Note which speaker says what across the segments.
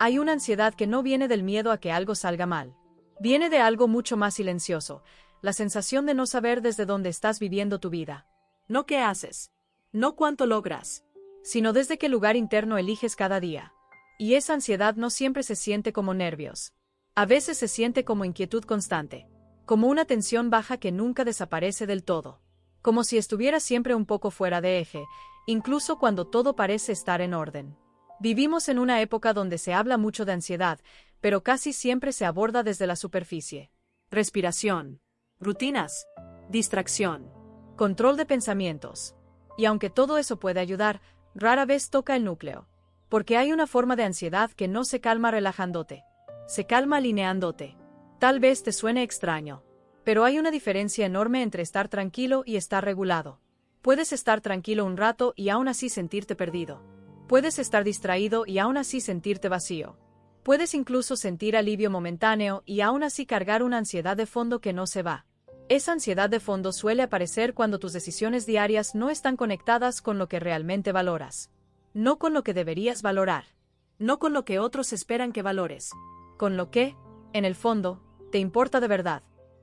Speaker 1: Hay una ansiedad que no viene del miedo a que algo salga mal. Viene de algo mucho más silencioso, la sensación de no saber desde dónde estás viviendo tu vida.
Speaker 2: No qué haces, no cuánto logras,
Speaker 1: sino desde qué lugar interno eliges cada día. Y esa ansiedad no siempre se siente como nervios. A veces se siente como inquietud constante, como una tensión baja que nunca desaparece del todo, como si estuviera siempre un poco fuera de eje, incluso cuando todo parece estar en orden. Vivimos en una época donde se habla mucho de ansiedad, pero casi siempre se aborda desde la superficie.
Speaker 2: Respiración, rutinas, distracción,
Speaker 1: control de pensamientos. Y aunque todo eso puede ayudar, rara vez toca el núcleo. Porque hay una forma de ansiedad que no se calma relajándote. Se calma alineándote. Tal vez te suene extraño. Pero hay una diferencia enorme entre estar tranquilo y estar regulado. Puedes estar tranquilo un rato y aún así sentirte perdido. Puedes estar distraído y aún así sentirte vacío. Puedes incluso sentir alivio momentáneo y aún así cargar una ansiedad de fondo que no se va. Esa ansiedad de fondo suele aparecer cuando tus decisiones diarias no están conectadas con lo que realmente valoras. No con lo que deberías valorar.
Speaker 2: No con lo que otros esperan que valores.
Speaker 1: Con lo que, en el fondo, te importa de verdad.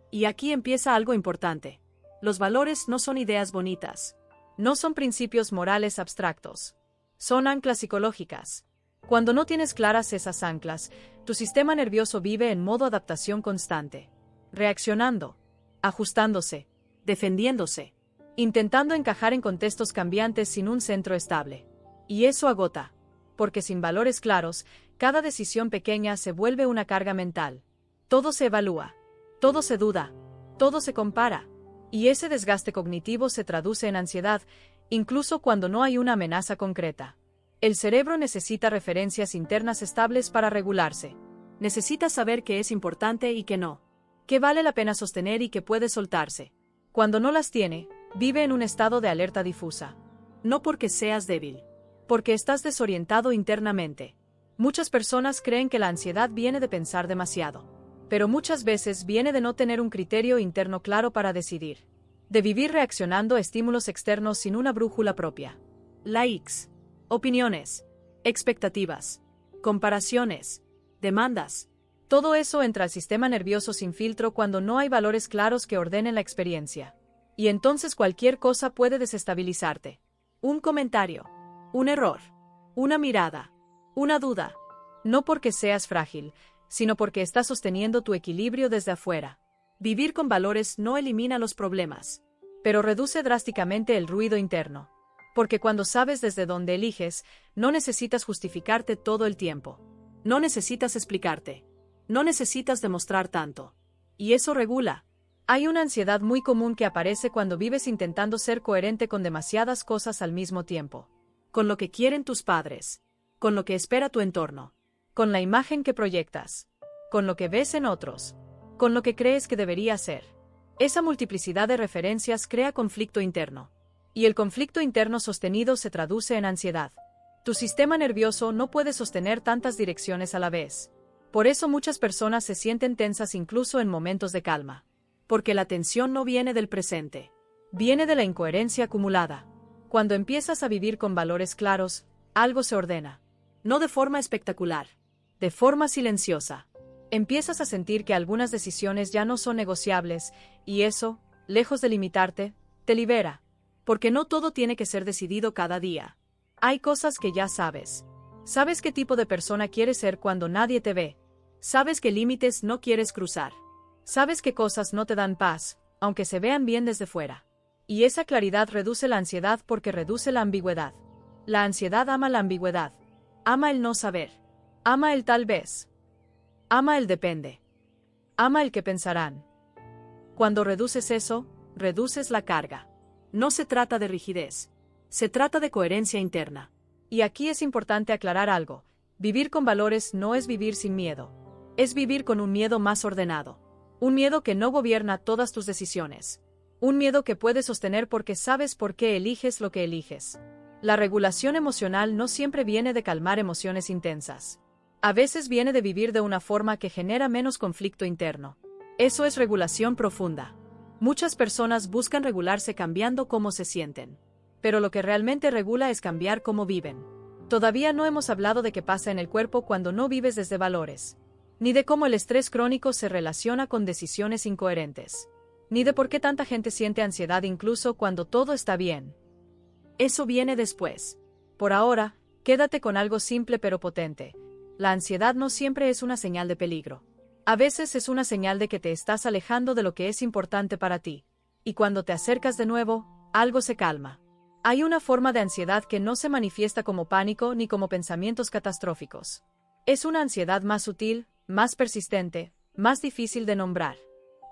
Speaker 2: Y aquí empieza algo importante. Los valores no son ideas bonitas.
Speaker 1: No son principios morales abstractos. Son anclas psicológicas. Cuando no tienes claras esas anclas, tu sistema nervioso vive en modo adaptación constante. Reaccionando. Ajustándose.
Speaker 2: Defendiéndose.
Speaker 1: Intentando encajar en contextos cambiantes sin un centro estable. Y eso agota. Porque sin valores claros, cada decisión pequeña se vuelve una carga mental. Todo se evalúa. Todo se duda. Todo se compara. Y ese desgaste cognitivo se traduce en ansiedad, incluso cuando no hay una amenaza concreta. El cerebro necesita referencias internas estables para regularse.
Speaker 2: Necesita saber qué es importante y qué no.
Speaker 1: Qué vale la pena sostener y qué puede soltarse. Cuando no las tiene, vive en un estado de alerta difusa.
Speaker 2: No porque seas débil.
Speaker 1: Porque estás desorientado internamente. Muchas personas creen que la ansiedad viene de pensar demasiado. Pero muchas veces viene de no tener un criterio interno claro para decidir. De vivir reaccionando a estímulos externos sin una brújula propia.
Speaker 2: Likes, opiniones, expectativas, comparaciones, demandas.
Speaker 1: Todo eso entra al sistema nervioso sin filtro cuando no hay valores claros que ordenen la experiencia. Y entonces cualquier cosa puede desestabilizarte.
Speaker 2: Un comentario, un error, una mirada, una duda.
Speaker 1: No porque seas frágil, sino porque estás sosteniendo tu equilibrio desde afuera.
Speaker 2: Vivir con valores no elimina los problemas,
Speaker 1: pero reduce drásticamente el ruido interno. Porque cuando sabes desde dónde eliges, no necesitas justificarte todo el tiempo.
Speaker 2: No necesitas explicarte. No necesitas demostrar tanto. Y eso regula.
Speaker 1: Hay una ansiedad muy común que aparece cuando vives intentando ser coherente con demasiadas cosas al mismo tiempo.
Speaker 2: Con lo que quieren tus padres. Con lo que espera tu entorno.
Speaker 1: Con la imagen que proyectas. Con lo que ves en otros. Con lo que crees que debería ser. Esa multiplicidad de referencias crea conflicto interno. Y el conflicto interno sostenido se traduce en ansiedad. Tu sistema nervioso no puede sostener tantas direcciones a la vez. Por eso muchas personas se sienten tensas incluso en momentos de calma.
Speaker 2: Porque la tensión no viene del presente.
Speaker 1: Viene de la incoherencia acumulada. Cuando empiezas a vivir con valores claros, algo se ordena.
Speaker 2: No de forma espectacular.
Speaker 1: De forma silenciosa. Empiezas a sentir que algunas decisiones ya no son negociables, y eso, lejos de limitarte, te libera.
Speaker 2: Porque no todo tiene que ser decidido cada día.
Speaker 1: Hay cosas que ya sabes. Sabes qué tipo de persona quieres ser cuando nadie te ve.
Speaker 2: Sabes qué límites no quieres cruzar.
Speaker 1: Sabes qué cosas no te dan paz, aunque se vean bien desde fuera. Y esa claridad reduce la ansiedad porque reduce la ambigüedad. La ansiedad ama la ambigüedad. Ama el no saber. Ama el tal vez. Ama el depende. Ama el que pensarán. Cuando reduces eso, reduces la carga.
Speaker 2: No se trata de rigidez. Se trata de coherencia interna.
Speaker 1: Y aquí es importante aclarar algo. Vivir con valores no es vivir sin miedo. Es vivir con un miedo más ordenado. Un miedo que no gobierna todas tus decisiones. Un miedo que puedes sostener porque sabes por qué eliges lo que eliges. La regulación emocional no siempre viene de calmar emociones intensas. A veces viene de vivir de una forma que genera menos conflicto interno. Eso es regulación profunda. Muchas personas buscan regularse cambiando cómo se sienten. Pero lo que realmente regula es cambiar cómo viven. Todavía no hemos hablado de qué pasa en el cuerpo cuando no vives desde valores, ni de cómo el estrés crónico se relaciona con decisiones incoherentes, ni de por qué tanta gente siente ansiedad incluso cuando todo está bien. Eso viene después. Por ahora, quédate con algo simple pero potente. La ansiedad no siempre es una señal de peligro. A veces es una señal de que te estás alejando de lo que es importante para ti. Y cuando te acercas de nuevo, algo se calma. Hay una forma de ansiedad que no se manifiesta como pánico ni como pensamientos catastróficos. Es una ansiedad más sutil, más persistente, más difícil de nombrar.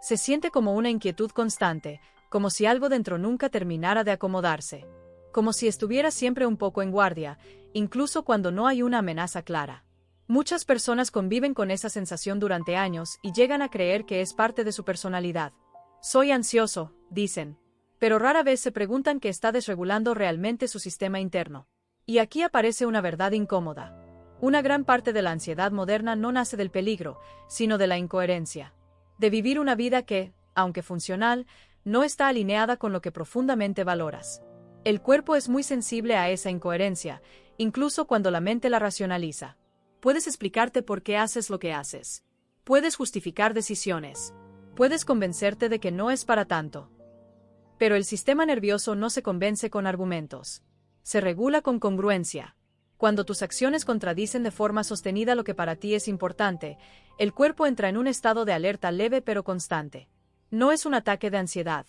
Speaker 1: Se siente como una inquietud constante, como si algo dentro nunca terminara de acomodarse. Como si estuviera siempre un poco en guardia, incluso cuando no hay una amenaza clara. Muchas personas conviven con esa sensación durante años y llegan a creer que es parte de su personalidad. Soy ansioso, dicen. Pero rara vez se preguntan qué está desregulando realmente su sistema interno. Y aquí aparece una verdad incómoda. Una gran parte de la ansiedad moderna no nace del peligro, sino de la incoherencia. De vivir una vida que, aunque funcional, no está alineada con lo que profundamente valoras. El cuerpo es muy sensible a esa incoherencia, incluso cuando la mente la racionaliza. Puedes explicarte por qué haces lo que haces. Puedes justificar decisiones. Puedes convencerte de que no es para tanto. Pero el sistema nervioso no se convence con argumentos. Se regula con congruencia. Cuando tus acciones contradicen de forma sostenida lo que para ti es importante, el cuerpo entra en un estado de alerta leve pero constante. No es un ataque de ansiedad.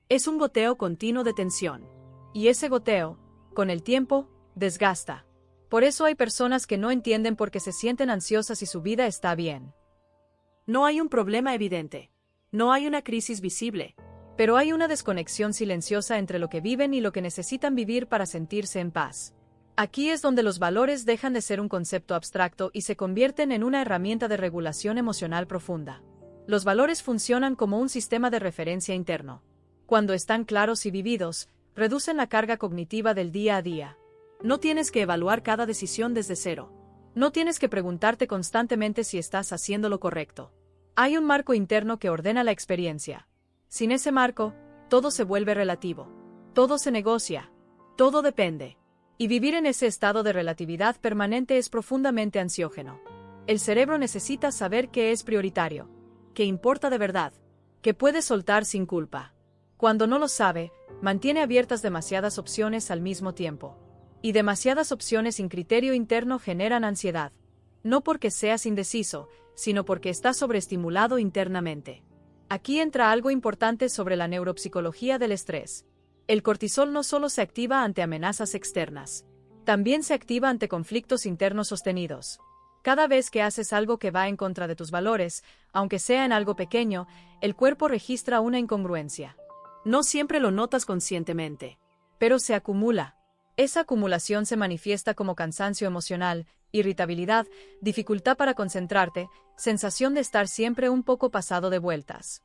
Speaker 1: Es un goteo continuo de tensión. Y ese goteo, con el tiempo, desgasta. Por eso hay personas que no entienden por qué se sienten ansiosas y su vida está bien.
Speaker 2: No hay un problema evidente. No hay una crisis visible.
Speaker 1: Pero hay una desconexión silenciosa entre lo que viven y lo que necesitan vivir para sentirse en paz. Aquí es donde los valores dejan de ser un concepto abstracto y se convierten en una herramienta de regulación emocional profunda. Los valores funcionan como un sistema de referencia interno. Cuando están claros y vividos, reducen la carga cognitiva del día a día. No tienes que evaluar cada decisión desde cero. No tienes que preguntarte constantemente si estás haciendo lo correcto. Hay un marco interno que ordena la experiencia. Sin ese marco, todo se vuelve relativo. Todo se negocia. Todo depende. Y vivir en ese estado de relatividad permanente es profundamente ansiógeno. El cerebro necesita saber qué es prioritario, qué importa de verdad, qué puede soltar sin culpa. Cuando no lo sabe, mantiene abiertas demasiadas opciones al mismo tiempo. Y demasiadas opciones sin criterio interno generan ansiedad. No porque seas indeciso, sino porque estás sobreestimulado internamente. Aquí entra algo importante sobre la neuropsicología del estrés. El cortisol no solo se activa ante amenazas externas, también se activa ante conflictos internos sostenidos. Cada vez que haces algo que va en contra de tus valores, aunque sea en algo pequeño, el cuerpo registra una incongruencia. No siempre lo notas conscientemente, pero se acumula. Esa acumulación se manifiesta como cansancio emocional, irritabilidad, dificultad para concentrarte, sensación de estar siempre un poco pasado de vueltas.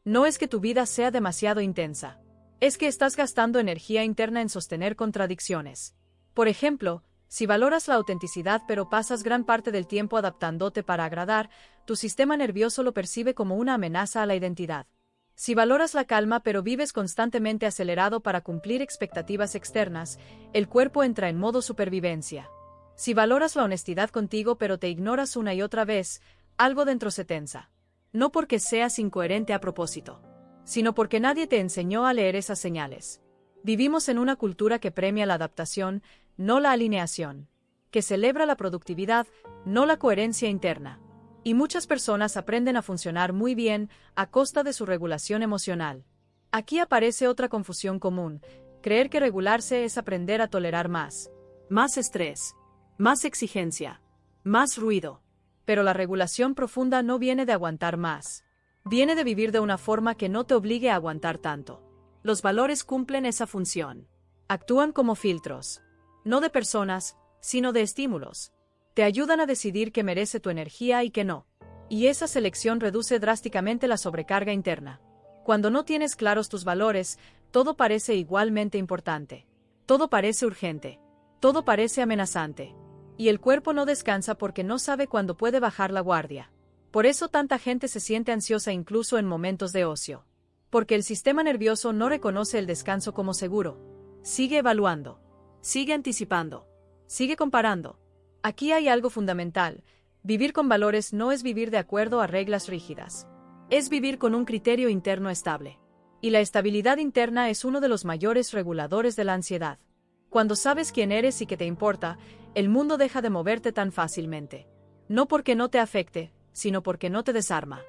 Speaker 1: No es que tu vida sea demasiado intensa. Es que estás gastando energía interna en sostener contradicciones. Por ejemplo, si valoras la autenticidad pero pasas gran parte del tiempo adaptándote para agradar, tu sistema nervioso lo percibe como una amenaza a la identidad. Si valoras la calma pero vives constantemente acelerado para cumplir expectativas externas, el cuerpo entra en modo supervivencia. Si valoras la honestidad contigo pero te ignoras una y otra vez, algo dentro se tensa. No porque seas incoherente a propósito, sino porque nadie te enseñó a leer esas señales. Vivimos en una cultura que premia la adaptación, no la alineación, que celebra la productividad, no la coherencia interna. Y muchas personas aprenden a funcionar muy bien a costa de su regulación emocional. Aquí aparece otra confusión común: creer que regularse es aprender a tolerar más.
Speaker 2: Más estrés, más exigencia, más ruido.
Speaker 1: Pero la regulación profunda no viene de aguantar más. Viene de vivir de una forma que no te obligue a aguantar tanto.
Speaker 2: Los valores cumplen esa función.
Speaker 1: Actúan como filtros. No de personas, sino de estímulos. Te ayudan a decidir qué merece tu energía y qué no. Y esa selección reduce drásticamente la sobrecarga interna. Cuando no tienes claros tus valores, todo parece igualmente importante. Todo parece urgente. Todo parece amenazante. Y el cuerpo no descansa porque no sabe cuándo puede bajar la guardia. Por eso tanta gente se siente ansiosa incluso en momentos de ocio. Porque el sistema nervioso no reconoce el descanso como seguro. Sigue evaluando. Sigue anticipando. Sigue comparando. Aquí hay algo fundamental. Vivir con valores no es vivir de acuerdo a reglas rígidas. Es vivir con un criterio interno estable. Y la estabilidad interna es uno de los mayores reguladores de la ansiedad. Cuando sabes quién eres y que te importa, el mundo deja de moverte tan fácilmente. No porque no te afecte, sino porque no te desarma.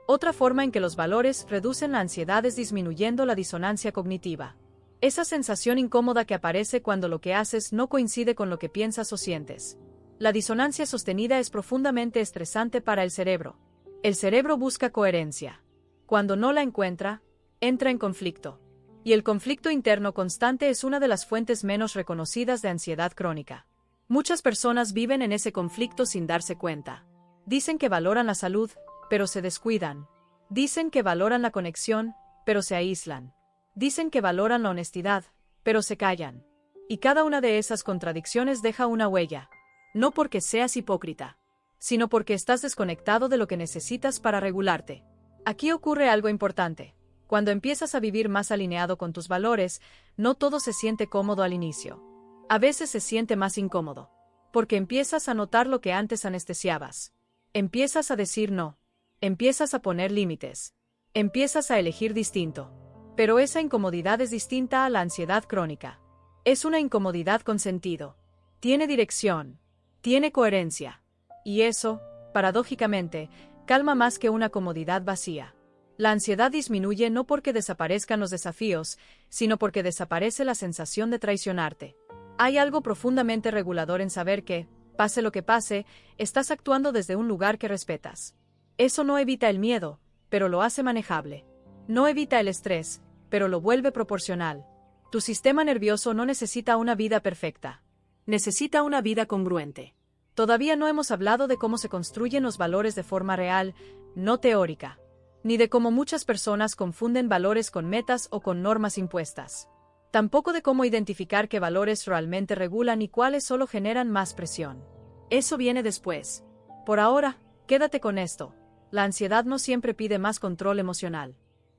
Speaker 1: Otra forma en que los valores reducen la ansiedad es disminuyendo la disonancia cognitiva. Esa sensación incómoda que aparece cuando lo que haces no coincide con lo que piensas o sientes. La disonancia sostenida es profundamente estresante para el cerebro. El cerebro busca coherencia. Cuando no la encuentra, entra en conflicto. Y el conflicto interno constante es una de las fuentes menos reconocidas de ansiedad crónica. Muchas personas viven en ese conflicto sin darse cuenta. Dicen que valoran la salud, pero se descuidan. Dicen que valoran la conexión, pero se aíslan. Dicen que valoran la honestidad, pero se callan. Y cada una de esas contradicciones deja una huella. No porque seas hipócrita, sino porque estás desconectado de lo que necesitas para regularte. Aquí ocurre algo importante. Cuando empiezas a vivir más alineado con tus valores, no todo se siente cómodo al inicio. A veces se siente más incómodo, porque empiezas a notar lo que antes anestesiabas. Empiezas a decir no. Empiezas a poner límites. Empiezas a elegir distinto. Pero esa incomodidad es distinta a la ansiedad crónica. Es una incomodidad con sentido. Tiene dirección. Tiene coherencia. Y eso, paradójicamente, calma más que una comodidad vacía. La ansiedad disminuye no porque desaparezcan los desafíos, sino porque desaparece la sensación de traicionarte. Hay algo profundamente regulador en saber que, pase lo que pase, estás actuando desde un lugar que respetas. Eso no evita el miedo, pero lo hace manejable. No evita el estrés, pero lo vuelve proporcional. Tu sistema nervioso no necesita una vida perfecta.
Speaker 2: Necesita una vida congruente.
Speaker 1: Todavía no hemos hablado de cómo se construyen los valores de forma real, no teórica. Ni de cómo muchas personas confunden valores con metas o con normas impuestas. Tampoco de cómo identificar qué valores realmente regulan y cuáles solo generan más presión. Eso viene después. Por ahora, quédate con esto. La ansiedad no siempre pide más control emocional.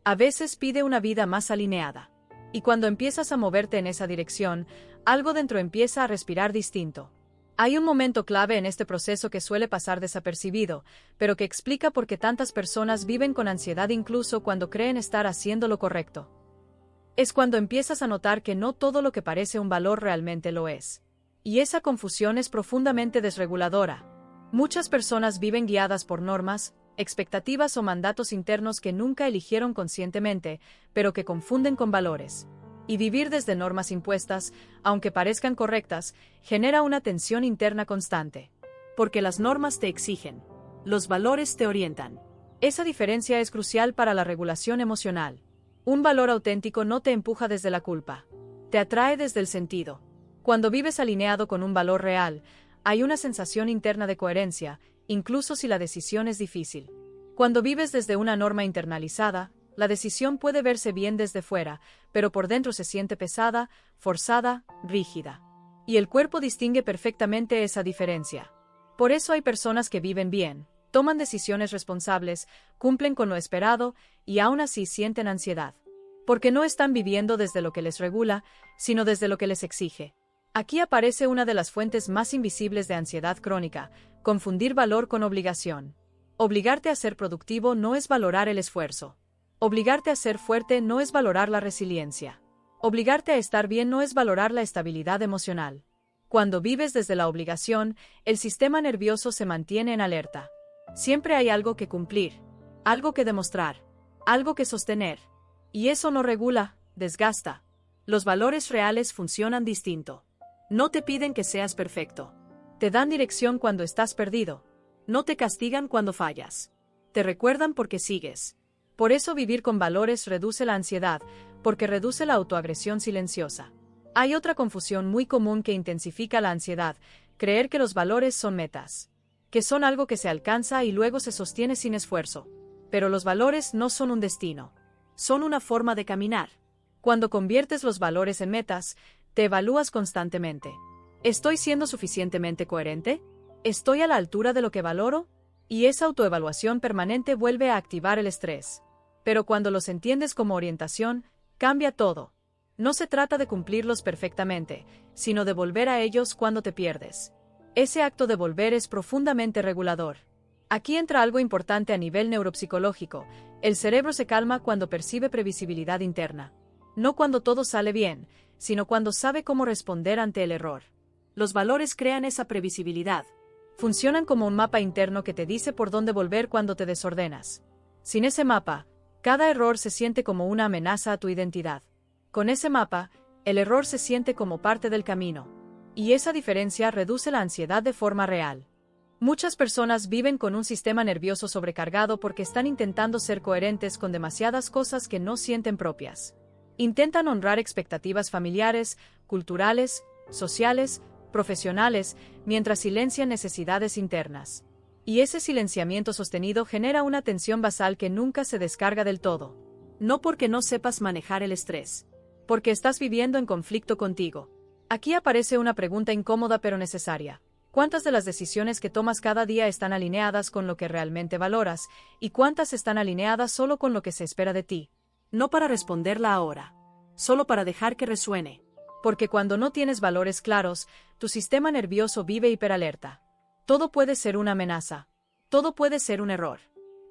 Speaker 1: A veces pide una vida más alineada. Y cuando empiezas a moverte en esa dirección, algo dentro empieza a respirar distinto. Hay un momento clave en este proceso que suele pasar desapercibido, pero que explica por qué tantas personas viven con ansiedad incluso cuando creen estar haciendo lo correcto. Es cuando empiezas a notar que no todo lo que parece un valor realmente lo es. Y esa confusión es profundamente desreguladora. Muchas personas viven guiadas por normas, expectativas o mandatos internos que nunca eligieron conscientemente, pero que confunden con valores. Y vivir desde normas impuestas, aunque parezcan correctas, genera una tensión interna constante.
Speaker 2: Porque las normas te exigen. Los valores te orientan.
Speaker 1: Esa diferencia es crucial para la regulación emocional. Un valor auténtico no te empuja desde la culpa. Te atrae desde el sentido. Cuando vives alineado con un valor real, hay una sensación interna de coherencia, incluso si la decisión es difícil. Cuando vives desde una norma internalizada, la decisión puede verse bien desde fuera, pero por dentro se siente pesada, forzada, rígida. Y el cuerpo distingue perfectamente esa diferencia. Por eso hay personas que viven bien, toman decisiones responsables, cumplen con lo esperado y aún así sienten ansiedad. Porque no están viviendo desde lo que les regula, sino desde lo que les exige. Aquí aparece una de las fuentes más invisibles de ansiedad crónica: confundir valor con obligación. Obligarte a ser productivo no es valorar el esfuerzo. Obligarte a ser fuerte no es valorar la resiliencia. Obligarte a estar bien no es valorar la estabilidad emocional. Cuando vives desde la obligación, el sistema nervioso se mantiene en alerta. Siempre hay algo que cumplir, algo que demostrar, algo que sostener. Y eso no regula, desgasta. Los valores reales funcionan distinto. No te piden que seas perfecto. Te dan dirección cuando estás perdido. No te castigan cuando fallas. Te recuerdan porque sigues. Por eso vivir con valores reduce la ansiedad, porque reduce la autoagresión silenciosa. Hay otra confusión muy común que intensifica la ansiedad: creer que los valores son metas. Que son algo que se alcanza y luego se sostiene sin esfuerzo. Pero los valores no son un destino. Son una forma de caminar. Cuando conviertes los valores en metas, te evalúas constantemente. ¿Estoy siendo suficientemente coherente? ¿Estoy a la altura de lo que valoro? Y esa autoevaluación permanente vuelve a activar el estrés. Pero cuando los entiendes como orientación, cambia todo. No se trata de cumplirlos perfectamente, sino de volver a ellos cuando te pierdes. Ese acto de volver es profundamente regulador. Aquí entra algo importante a nivel neuropsicológico. El cerebro se calma cuando percibe previsibilidad interna. No cuando todo sale bien, sino cuando sabe cómo responder ante el error.
Speaker 2: Los valores crean esa previsibilidad.
Speaker 1: Funcionan como un mapa interno que te dice por dónde volver cuando te desordenas. Sin ese mapa, cada error se siente como una amenaza a tu identidad. Con ese mapa, el error se siente como parte del camino. Y esa diferencia reduce la ansiedad de forma real. Muchas personas viven con un sistema nervioso sobrecargado porque están intentando ser coherentes con demasiadas cosas que no sienten propias. Intentan honrar expectativas familiares, culturales, sociales, profesionales, mientras silencian necesidades internas. Y ese silenciamiento sostenido genera una tensión basal que nunca se descarga del todo.
Speaker 2: No porque no sepas manejar el estrés.
Speaker 1: Porque estás viviendo en conflicto contigo. Aquí aparece una pregunta incómoda pero necesaria. ¿Cuántas de las decisiones que tomas cada día están alineadas con lo que realmente valoras, y cuántas están alineadas solo con lo que se espera de ti?
Speaker 2: No para responderla ahora, solo para dejar que resuene.
Speaker 1: Porque cuando no tienes valores claros, tu sistema nervioso vive hiperalerta. Todo puede ser una amenaza. Todo puede ser un error.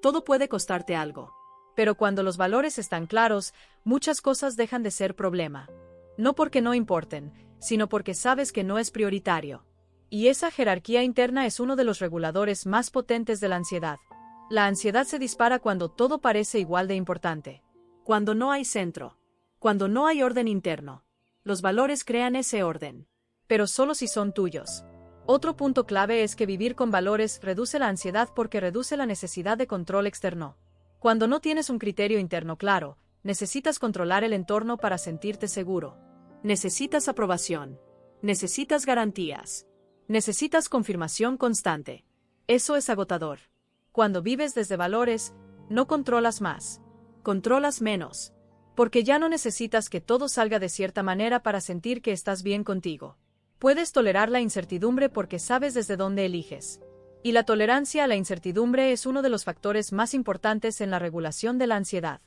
Speaker 2: Todo puede costarte algo.
Speaker 1: Pero cuando los valores están claros, muchas cosas dejan de ser problema. No porque no importen, sino porque sabes que no es prioritario. Y esa jerarquía interna es uno de los reguladores más potentes de la ansiedad. La ansiedad se dispara cuando todo parece igual de importante.
Speaker 2: Cuando no hay centro. Cuando no hay orden interno. Los valores crean ese orden.
Speaker 1: Pero solo si son tuyos. Otro punto clave es que vivir con valores reduce la ansiedad porque reduce la necesidad de control externo. Cuando no tienes un criterio interno claro, necesitas controlar el entorno para sentirte seguro.
Speaker 2: Necesitas aprobación. Necesitas garantías.
Speaker 1: Necesitas confirmación constante. Eso es agotador. Cuando vives desde valores, no controlas más.
Speaker 2: Controlas menos.
Speaker 1: Porque ya no necesitas que todo salga de cierta manera para sentir que estás bien contigo. Puedes tolerar la incertidumbre porque sabes desde dónde eliges. Y la tolerancia a la incertidumbre es uno de los factores más importantes en la regulación de la ansiedad.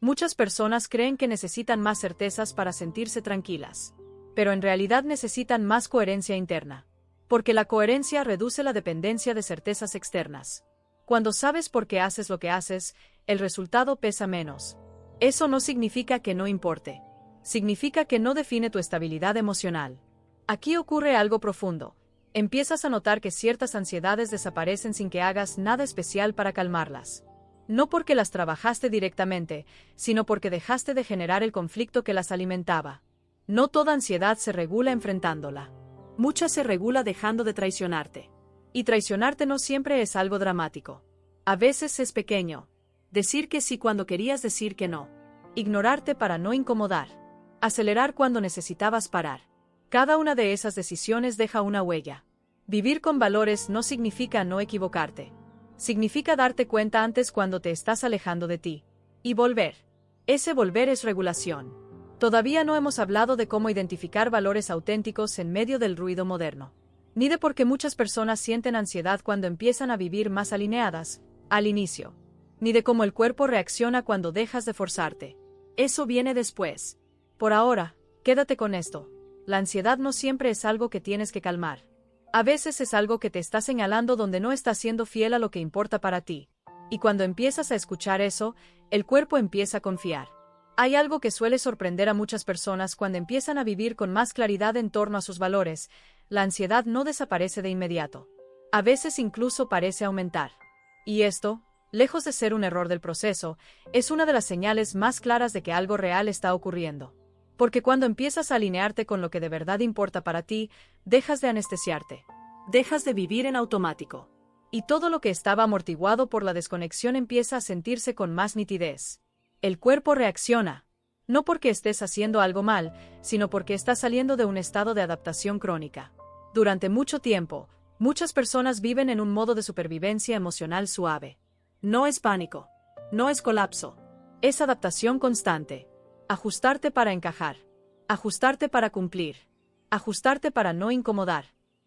Speaker 1: Muchas personas creen que necesitan más certezas para sentirse tranquilas. Pero en realidad necesitan más coherencia interna. Porque la coherencia reduce la dependencia de certezas externas. Cuando sabes por qué haces lo que haces, el resultado pesa menos. Eso no significa que no importe. Significa que no define tu estabilidad emocional. Aquí ocurre algo profundo. Empiezas a notar que ciertas ansiedades desaparecen sin que hagas nada especial para calmarlas. No porque las trabajaste directamente, sino porque dejaste de generar el conflicto que las alimentaba. No toda ansiedad se regula enfrentándola.
Speaker 2: Mucha se regula dejando de traicionarte.
Speaker 1: Y traicionarte no siempre es algo dramático. A veces es pequeño.
Speaker 2: Decir que sí cuando querías decir que no.
Speaker 1: Ignorarte para no incomodar. Acelerar cuando necesitabas parar. Cada una de esas decisiones deja una huella. Vivir con valores no significa no equivocarte. Significa darte cuenta antes cuando te estás alejando de ti. Y volver. Ese volver es regulación. Todavía no hemos hablado de cómo identificar valores auténticos en medio del ruido moderno. Ni de por qué muchas personas sienten ansiedad cuando empiezan a vivir más alineadas, al inicio. Ni de cómo el cuerpo reacciona cuando dejas de forzarte. Eso viene después. Por ahora, quédate con esto. La ansiedad no siempre es algo que tienes que calmar. A veces es algo que te está señalando donde no estás siendo fiel a lo que importa para ti. Y cuando empiezas a escuchar eso, el cuerpo empieza a confiar. Hay algo que suele sorprender a muchas personas cuando empiezan a vivir con más claridad en torno a sus valores. La ansiedad no desaparece de inmediato. A veces incluso parece aumentar. Y esto, lejos de ser un error del proceso, es una de las señales más claras de que algo real está ocurriendo. Porque cuando empiezas a alinearte con lo que de verdad importa para ti, dejas de anestesiarte.
Speaker 2: Dejas de vivir en automático.
Speaker 1: Y todo lo que estaba amortiguado por la desconexión empieza a sentirse con más nitidez. El cuerpo reacciona. No porque estés haciendo algo mal, sino porque estás saliendo de un estado de adaptación crónica. Durante mucho tiempo, muchas personas viven en un modo de supervivencia emocional suave.
Speaker 2: No es pánico. No es colapso.
Speaker 1: Es adaptación constante. Ajustarte para encajar. Ajustarte para cumplir. Ajustarte para no incomodar.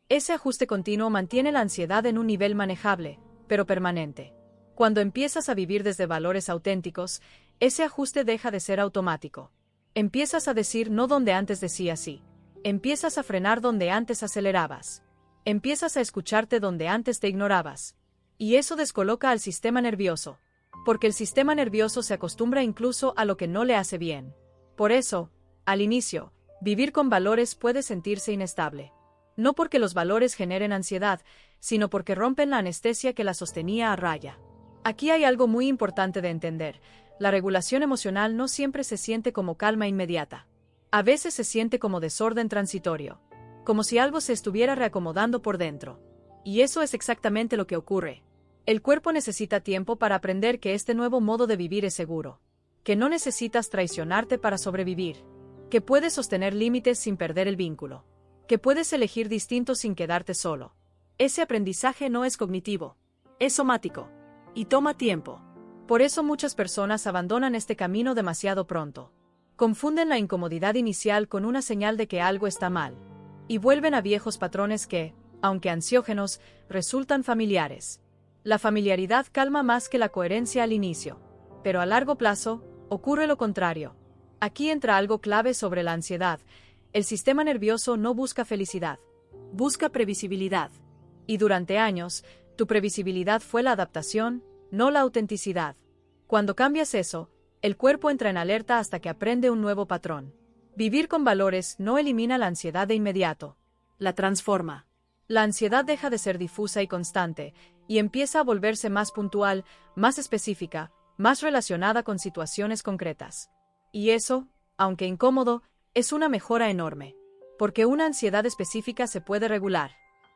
Speaker 1: Ese ajuste continuo mantiene la ansiedad en un nivel manejable, pero permanente. Cuando empiezas a vivir desde valores auténticos, ese ajuste deja de ser automático. Empiezas a decir no donde antes decías sí. Empiezas a frenar donde antes acelerabas. Empiezas a escucharte donde antes te ignorabas. Y eso descoloca al sistema nervioso. Porque el sistema nervioso se acostumbra incluso a lo que no le hace bien. Por eso, al inicio, vivir con valores puede sentirse inestable. No porque los valores generen ansiedad, sino porque rompen la anestesia que la sostenía a raya. Aquí hay algo muy importante de entender. La regulación emocional no siempre se siente como calma inmediata. A veces se siente como desorden transitorio. Como si algo se estuviera reacomodando por dentro. Y eso es exactamente lo que ocurre. El cuerpo necesita tiempo para aprender que este nuevo modo de vivir es seguro. Que no necesitas traicionarte para sobrevivir. Que puedes sostener límites sin perder el vínculo. Que puedes elegir distinto sin quedarte solo. Ese aprendizaje no es cognitivo. Es somático. Y toma tiempo. Por eso muchas personas abandonan este camino demasiado pronto. Confunden la incomodidad inicial con una señal de que algo está mal. Y vuelven a viejos patrones que, aunque ansiógenos, resultan familiares. La familiaridad calma más que la coherencia al inicio. Pero a largo plazo, ocurre lo contrario. Aquí entra algo clave sobre la ansiedad. El sistema nervioso no busca felicidad. Busca previsibilidad. Y durante años, tu previsibilidad fue la adaptación, no la autenticidad. Cuando cambias eso, el cuerpo entra en alerta hasta que aprende un nuevo patrón. Vivir con valores no elimina la ansiedad de inmediato. La transforma. La ansiedad deja de ser difusa y constante, y empieza a volverse más puntual, más específica, más relacionada con situaciones concretas. Y eso, aunque incómodo, es una mejora enorme. Porque una ansiedad específica se puede regular.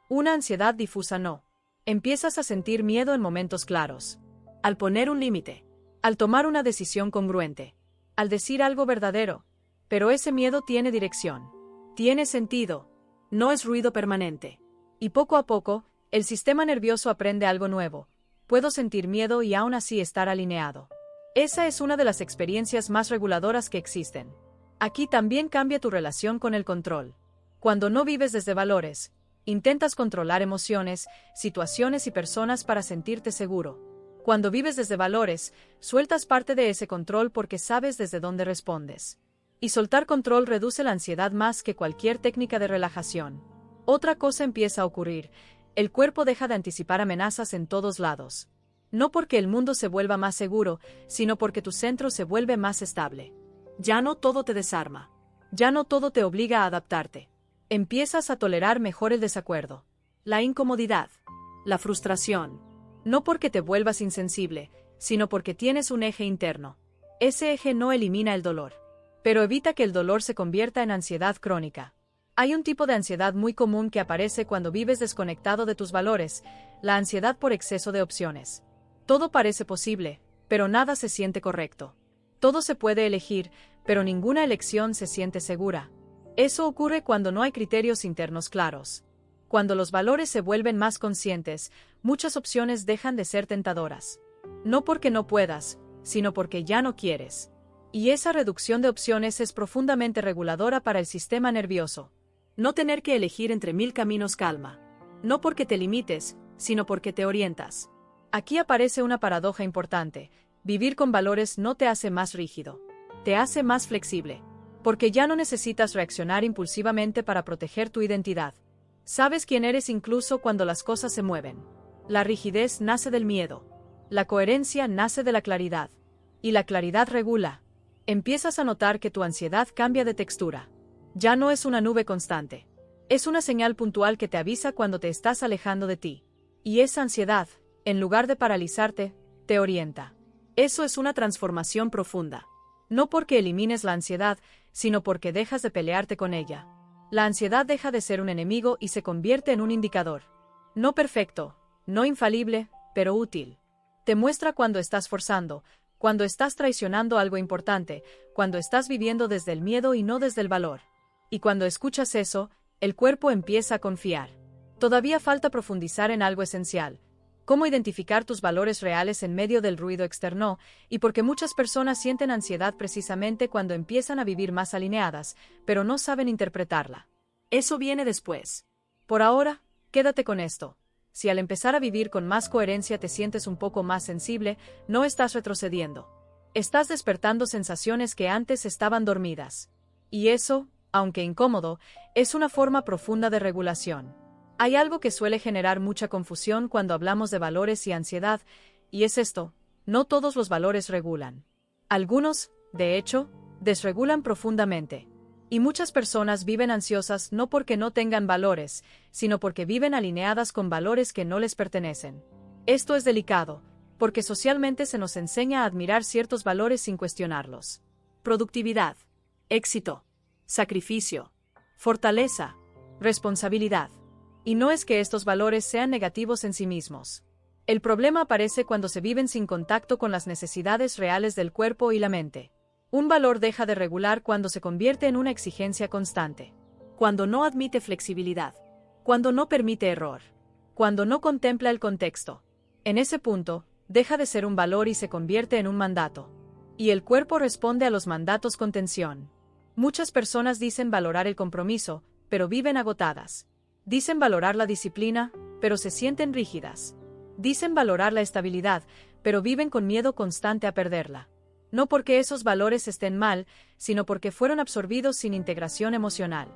Speaker 1: Una ansiedad difusa no. Empiezas a sentir miedo en momentos claros. Al poner un límite. Al tomar una decisión congruente. Al decir algo verdadero. Pero ese miedo tiene dirección. Tiene sentido. No es ruido permanente. Y poco a poco, el sistema nervioso aprende algo nuevo. Puedo sentir miedo y aún así estar alineado. Esa es una de las experiencias más reguladoras que existen. Aquí también cambia tu relación con el control. Cuando no vives desde valores, intentas controlar emociones, situaciones y personas para sentirte seguro. Cuando vives desde valores, sueltas parte de ese control porque sabes desde dónde respondes. Y soltar control reduce la ansiedad más que cualquier técnica de relajación. Otra cosa empieza a ocurrir. El cuerpo deja de anticipar amenazas en todos lados. No porque el mundo se vuelva más seguro, sino porque tu centro se vuelve más estable. Ya no todo te desarma. Ya no todo te obliga a adaptarte. Empiezas a tolerar mejor el desacuerdo, la incomodidad, la frustración. No porque te vuelvas insensible, sino porque tienes un eje interno. Ese eje no elimina el dolor, pero evita que el dolor se convierta en ansiedad crónica. Hay un tipo de ansiedad muy común que aparece cuando vives desconectado de tus valores, la ansiedad por exceso de opciones. Todo parece posible, pero nada se siente correcto. Todo se puede elegir, pero ninguna elección se siente segura. Eso ocurre cuando no hay criterios internos claros. Cuando los valores se vuelven más conscientes, muchas opciones dejan de ser tentadoras. No porque no puedas, sino porque ya no quieres. Y esa reducción de opciones es profundamente reguladora para el sistema nervioso. No tener que elegir entre 1000 caminos calma. No porque te limites, sino porque te orientas. Aquí aparece una paradoja importante. Vivir con valores no te hace más rígido. Te hace más flexible. Porque ya no necesitas reaccionar impulsivamente para proteger tu identidad. Sabes quién eres incluso cuando las cosas se mueven. La rigidez nace del miedo. La coherencia nace de la claridad. Y la claridad regula. Empiezas a notar que tu ansiedad cambia de textura. Ya no es una nube constante. Es una señal puntual que te avisa cuando te estás alejando de ti. Y esa ansiedad, en lugar de paralizarte, te orienta. Eso es una transformación profunda. No porque elimines la ansiedad, sino porque dejas de pelearte con ella. La ansiedad deja de ser un enemigo y se convierte en un indicador. No perfecto, no infalible, pero útil. Te muestra cuando estás forzando, cuando estás traicionando algo importante, cuando estás viviendo desde el miedo y no desde el valor. Y cuando escuchas eso, el cuerpo empieza a confiar. Todavía falta profundizar en algo esencial. Cómo identificar tus valores reales en medio del ruido externo, y porque muchas personas sienten ansiedad precisamente cuando empiezan a vivir más alineadas, pero no saben interpretarla. Eso viene después. Por ahora, quédate con esto. Si al empezar a vivir con más coherencia te sientes un poco más sensible, no estás retrocediendo. Estás despertando sensaciones que antes estaban dormidas. Y eso, aunque incómodo, es una forma profunda de regulación. Hay algo que suele generar mucha confusión cuando hablamos de valores y ansiedad, y es esto: no todos los valores regulan. Algunos, de hecho, desregulan profundamente. Y muchas personas viven ansiosas no porque no tengan valores, sino porque viven alineadas con valores que no les pertenecen. Esto es delicado, porque socialmente se nos enseña a admirar ciertos valores sin cuestionarlos. Productividad, éxito, sacrificio, fortaleza, responsabilidad. Y no es que estos valores sean negativos en sí mismos. El problema aparece cuando se viven sin contacto con las necesidades reales del cuerpo y la mente. Un valor deja de regular cuando se convierte en una exigencia constante. Cuando no admite flexibilidad. Cuando no permite error. Cuando no contempla el contexto. En ese punto, deja de ser un valor y se convierte en un mandato. Y el cuerpo responde a los mandatos con tensión. Muchas personas dicen valorar el compromiso, pero viven agotadas. Dicen valorar la disciplina, pero se sienten rígidas. Dicen valorar la estabilidad, pero viven con miedo constante a perderla. No porque esos valores estén mal, sino porque fueron absorbidos sin integración emocional.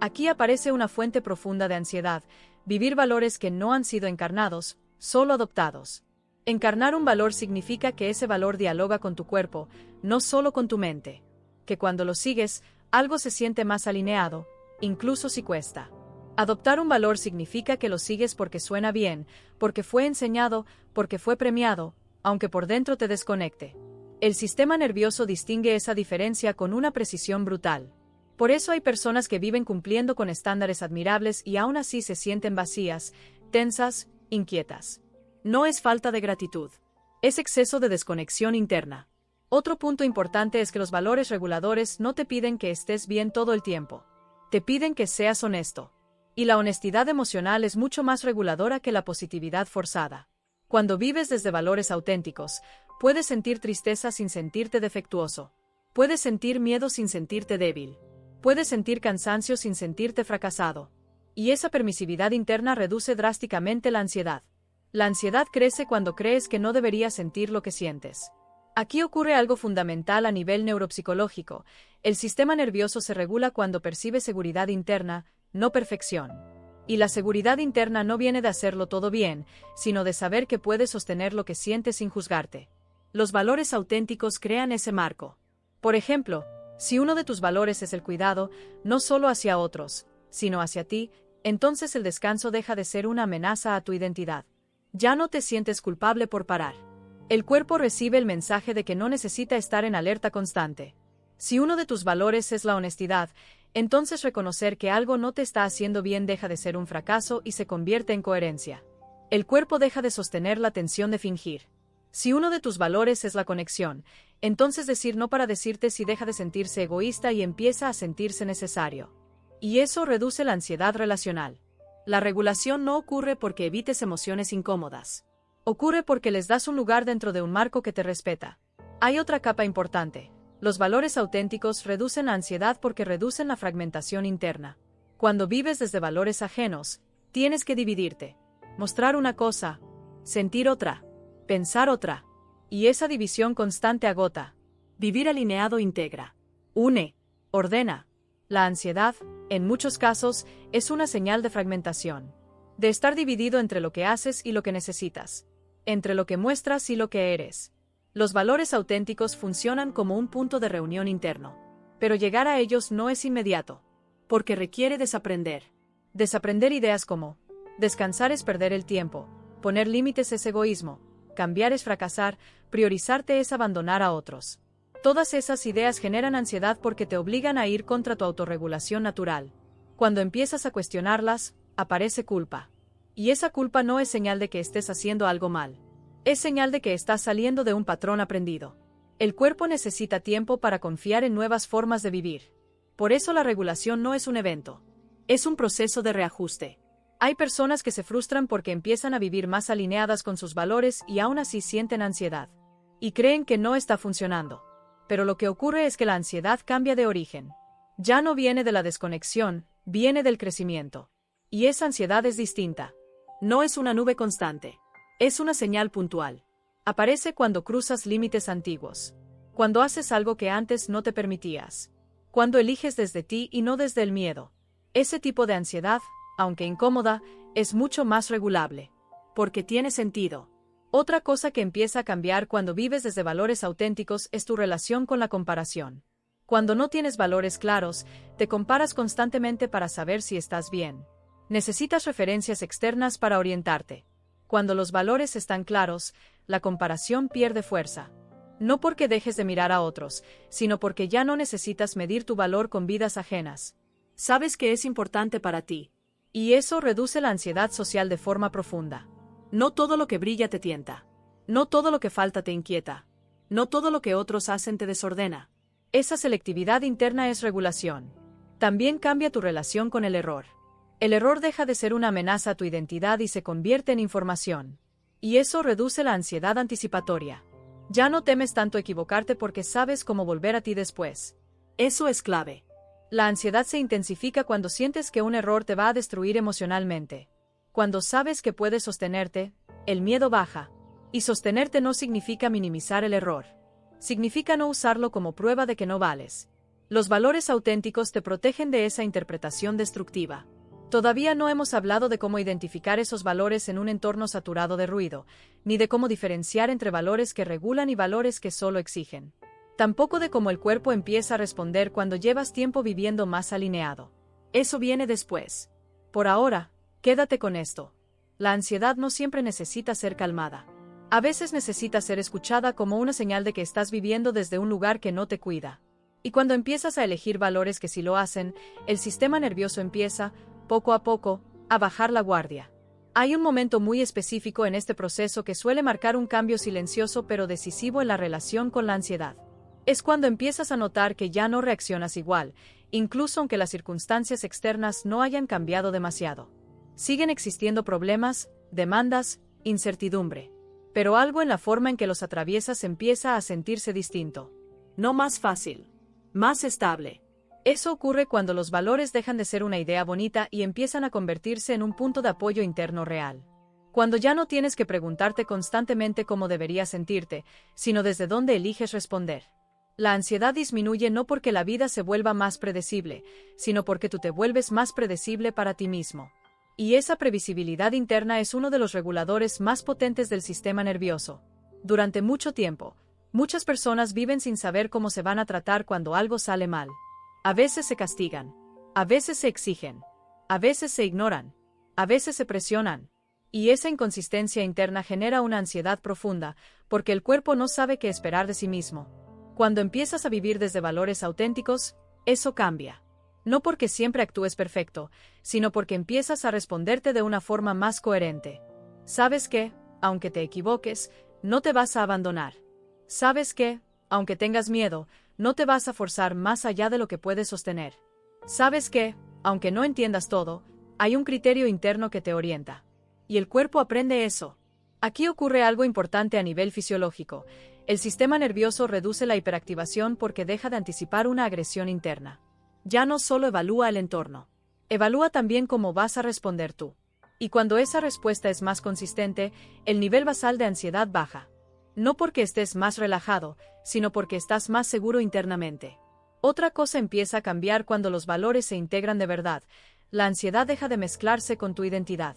Speaker 1: Aquí aparece una fuente profunda de ansiedad: vivir valores que no han sido encarnados, solo adoptados. Encarnar un valor significa que ese valor dialoga con tu cuerpo, no solo con tu mente. Que cuando lo sigues, algo se siente más alineado, incluso si cuesta. Adoptar un valor significa que lo sigues porque suena bien, porque fue enseñado, porque fue premiado, aunque por dentro te desconecte. El sistema nervioso distingue esa diferencia con una precisión brutal. Por eso hay personas que viven cumpliendo con estándares admirables y aún así se sienten vacías, tensas, inquietas. No es falta de gratitud. Es exceso de desconexión interna. Otro punto importante es que los valores reguladores no te piden que estés bien todo el tiempo. Te piden que seas honesto. Y la honestidad emocional es mucho más reguladora que la positividad forzada. Cuando vives desde valores auténticos, puedes sentir tristeza sin sentirte defectuoso. Puedes sentir miedo sin sentirte débil. Puedes sentir cansancio sin sentirte fracasado. Y esa permisividad interna reduce drásticamente la ansiedad. La ansiedad crece cuando crees que no deberías sentir lo que sientes. Aquí ocurre algo fundamental a nivel neuropsicológico. El sistema nervioso se regula cuando percibe seguridad interna, no perfección. Y la seguridad interna no viene de hacerlo todo bien, sino de saber que puedes sostener lo que sientes sin juzgarte. Los valores auténticos crean ese marco. Por ejemplo, si uno de tus valores es el cuidado, no solo hacia otros, sino hacia ti, entonces el descanso deja de ser una amenaza a tu identidad. Ya no te sientes culpable por parar. El cuerpo recibe el mensaje de que no necesita estar en alerta constante. Si uno de tus valores es la honestidad, entonces reconocer que algo no te está haciendo bien deja de ser un fracaso y se convierte en coherencia. El cuerpo deja de sostener la tensión de fingir. Si uno de tus valores es la conexión, entonces decir no para decirte si deja de sentirse egoísta y empieza a sentirse necesario. Y eso reduce la ansiedad relacional. La regulación no ocurre porque evites emociones incómodas. Ocurre porque les das un lugar dentro de un marco que te respeta. Hay otra capa importante. Los valores auténticos reducen la ansiedad porque reducen la fragmentación interna. Cuando vives desde valores ajenos, tienes que dividirte. Mostrar una cosa, sentir otra, pensar otra. Y esa división constante agota. Vivir alineado integra, une, ordena. La ansiedad, en muchos casos, es una señal de fragmentación. De estar dividido entre lo que haces y lo que necesitas. Entre lo que muestras y lo que eres. Los valores auténticos funcionan como un punto de reunión interno. Pero llegar a ellos no es inmediato. Porque requiere desaprender. Desaprender ideas como: descansar es perder el tiempo, poner límites es egoísmo, cambiar es fracasar, priorizarte es abandonar a otros. Todas esas ideas generan ansiedad porque te obligan a ir contra tu autorregulación natural. Cuando empiezas a cuestionarlas, aparece culpa. Y esa culpa no es señal de que estés haciendo algo mal. Es señal de que estás saliendo de un patrón aprendido. El cuerpo necesita tiempo para confiar en nuevas formas de vivir. Por eso la regulación no es un evento. Es un proceso de reajuste. Hay personas que se frustran porque empiezan a vivir más alineadas con sus valores y aún así sienten ansiedad. Y creen que no está funcionando. Pero lo que ocurre es que la ansiedad cambia de origen. Ya no viene de la desconexión, viene del crecimiento. Y esa ansiedad es distinta. No es una nube constante. Es una señal puntual. Aparece cuando cruzas límites antiguos. Cuando haces algo que antes no te permitías. Cuando eliges desde ti y no desde el miedo. Ese tipo de ansiedad, aunque incómoda, es mucho más regulable.
Speaker 2: Porque tiene sentido.
Speaker 1: Otra cosa que empieza a cambiar cuando vives desde valores auténticos es tu relación con la comparación. Cuando no tienes valores claros, te comparas constantemente para saber si estás bien. Necesitas referencias externas para orientarte. Cuando los valores están claros, la comparación pierde fuerza. No porque dejes de mirar a otros, sino porque ya no necesitas medir tu valor con vidas ajenas.
Speaker 2: Sabes que es importante para ti.
Speaker 1: Y eso reduce la ansiedad social de forma profunda.
Speaker 2: No todo lo que brilla te tienta. No todo lo que falta te inquieta. No todo lo que otros hacen te desordena.
Speaker 1: Esa selectividad interna es regulación. También cambia tu relación con el error. El error deja de ser una amenaza a tu identidad y se convierte en información. Y eso reduce la ansiedad anticipatoria. Ya no temes tanto equivocarte porque sabes cómo volver a ti después.
Speaker 2: Eso es clave.
Speaker 1: La ansiedad se intensifica cuando sientes que un error te va a destruir emocionalmente. Cuando sabes que puedes sostenerte, el miedo baja. Y sostenerte no significa minimizar el error. Significa no usarlo como prueba de que no vales. Los valores auténticos te protegen de esa interpretación destructiva. Todavía no hemos hablado de cómo identificar esos valores en un entorno saturado de ruido, ni de cómo diferenciar entre valores que regulan y valores que solo exigen. Tampoco de cómo el cuerpo empieza a responder cuando llevas tiempo viviendo más alineado. Eso viene después. Por ahora, quédate con esto. La ansiedad no siempre necesita ser calmada. A veces necesita ser escuchada como una señal de que estás viviendo desde un lugar que no te cuida. Y cuando empiezas a elegir valores que sí lo hacen, el sistema nervioso empieza, poco a poco, a bajar la guardia. Hay un momento muy específico en este proceso que suele marcar un cambio silencioso pero decisivo en la relación con la ansiedad. Es cuando empiezas a notar que ya no reaccionas igual, incluso aunque las circunstancias externas no hayan cambiado demasiado. Siguen existiendo problemas, demandas, incertidumbre. Pero algo en la forma en que los atraviesas empieza a sentirse distinto.
Speaker 2: No más fácil. Más estable.
Speaker 1: Eso ocurre cuando los valores dejan de ser una idea bonita y empiezan a convertirse en un punto de apoyo interno real. Cuando ya no tienes que preguntarte constantemente cómo deberías sentirte, sino desde dónde eliges responder. La ansiedad disminuye no porque la vida se vuelva más predecible, sino porque tú te vuelves más predecible para ti mismo. Y esa previsibilidad interna es uno de los reguladores más potentes del sistema nervioso. Durante mucho tiempo, muchas personas viven sin saber cómo se van a tratar cuando algo sale mal. A veces se castigan, a veces se exigen, a veces se ignoran, a veces se presionan. Y esa inconsistencia interna genera una ansiedad profunda, porque el cuerpo no sabe qué esperar de sí mismo. Cuando empiezas a vivir desde valores auténticos, eso cambia. No porque siempre actúes perfecto, sino porque empiezas a responderte de una forma más coherente. Sabes que, aunque te equivoques, no te vas a abandonar. Sabes que, aunque tengas miedo, no te vas a forzar más allá de lo que puedes sostener. Sabes que, aunque no entiendas todo, hay un criterio interno que te orienta. Y el cuerpo aprende eso. Aquí ocurre algo importante a nivel fisiológico. El sistema nervioso reduce la hiperactivación porque deja de anticipar una agresión interna. Ya no solo evalúa el entorno. Evalúa también cómo vas a responder tú. Y cuando esa respuesta es más consistente, el nivel basal de ansiedad baja. No porque estés más relajado, sino porque estás más seguro internamente. Otra cosa empieza a cambiar cuando los valores se integran de verdad. La ansiedad deja de mezclarse con tu identidad.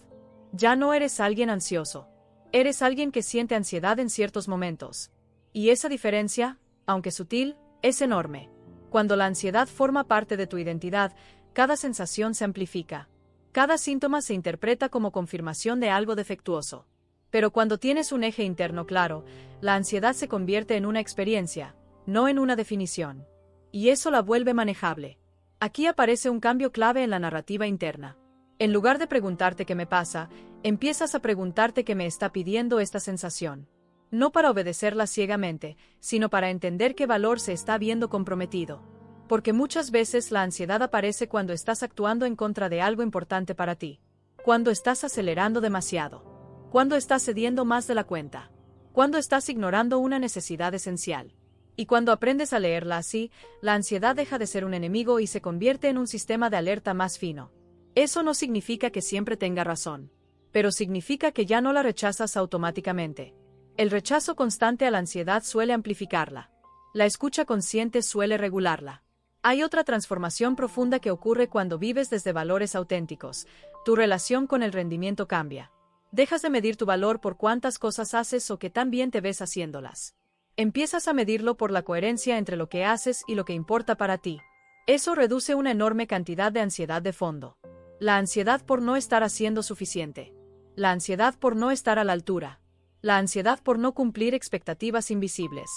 Speaker 1: Ya no eres alguien ansioso. Eres alguien que siente ansiedad en ciertos momentos. Y esa diferencia, aunque sutil, es enorme. Cuando la ansiedad forma parte de tu identidad, cada sensación se amplifica. Cada síntoma se interpreta como confirmación de algo defectuoso. Pero cuando tienes un eje interno claro, la ansiedad se convierte en una experiencia, no en una definición. Y eso la vuelve manejable. Aquí aparece un cambio clave en la narrativa interna. En lugar de preguntarte qué me pasa, empiezas a preguntarte qué me está pidiendo esta sensación. No para obedecerla ciegamente, sino para entender qué valor se está viendo comprometido. Porque muchas veces la ansiedad aparece cuando estás actuando en contra de algo importante para ti. Cuando estás acelerando demasiado. Cuando estás cediendo más de la cuenta. Cuando estás ignorando una necesidad esencial. Y cuando aprendes a leerla así, la ansiedad deja de ser un enemigo y se convierte en un sistema de alerta más fino. Eso no significa que siempre tenga razón. Pero significa que ya no la rechazas automáticamente. El rechazo constante a la ansiedad suele amplificarla. La escucha consciente suele regularla. Hay otra transformación profunda que ocurre cuando vives desde valores auténticos. Tu relación con el rendimiento cambia. Dejas de medir tu valor por cuántas cosas haces o qué tan bien te ves haciéndolas. Empiezas a medirlo por la coherencia entre lo que haces y lo que importa para ti. Eso reduce una enorme cantidad de ansiedad de fondo. La ansiedad por no estar haciendo suficiente. La ansiedad por no estar a la altura. La ansiedad por no cumplir expectativas invisibles.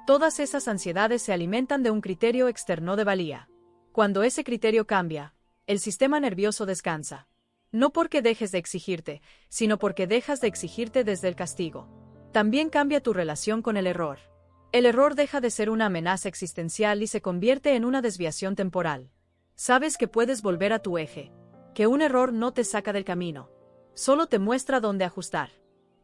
Speaker 1: Todas esas ansiedades se alimentan de un criterio externo de valía. Cuando ese criterio cambia, el sistema nervioso descansa. No porque dejes de exigirte, sino porque dejas de exigirte desde el castigo. También cambia tu relación con el error. El error deja de ser una amenaza existencial y se convierte en una desviación temporal. Sabes que puedes volver a tu eje, que un error no te saca del camino, solo te muestra dónde ajustar.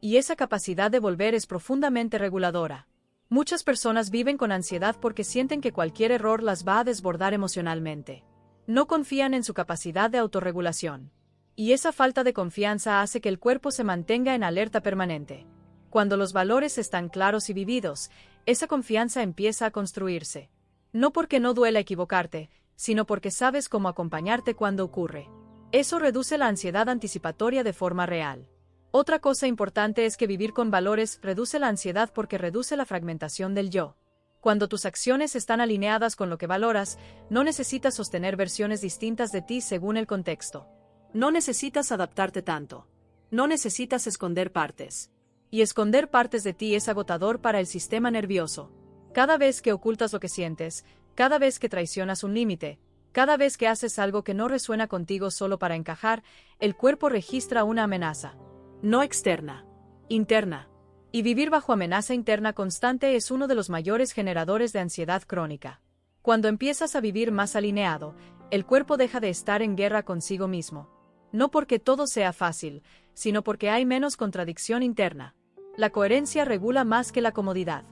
Speaker 1: Y esa capacidad de volver es profundamente reguladora. Muchas personas viven con ansiedad porque sienten que cualquier error las va a desbordar emocionalmente. No confían en su capacidad de autorregulación. Y esa falta de confianza hace que el cuerpo se mantenga en alerta permanente. Cuando los valores están claros y vividos, esa confianza empieza a construirse. No porque no duela equivocarte, sino porque sabes cómo acompañarte cuando ocurre. Eso reduce la ansiedad anticipatoria de forma real. Otra cosa importante es que vivir con valores reduce la ansiedad porque reduce la fragmentación del yo. Cuando tus acciones están alineadas con lo que valoras, no necesitas sostener versiones distintas de ti según el contexto.
Speaker 2: No necesitas adaptarte tanto. No necesitas esconder partes.
Speaker 1: Y esconder partes de ti es agotador para el sistema nervioso. Cada vez que ocultas lo que sientes, cada vez que traicionas un límite, cada vez que haces algo que no resuena contigo solo para encajar, el cuerpo registra una amenaza.
Speaker 2: No externa, interna.
Speaker 1: Y vivir bajo amenaza interna constante es uno de los mayores generadores de ansiedad crónica. Cuando empiezas a vivir más alineado, el cuerpo deja de estar en guerra consigo mismo. No porque todo sea fácil, sino porque hay menos contradicción interna. La coherencia regula más que la comodidad.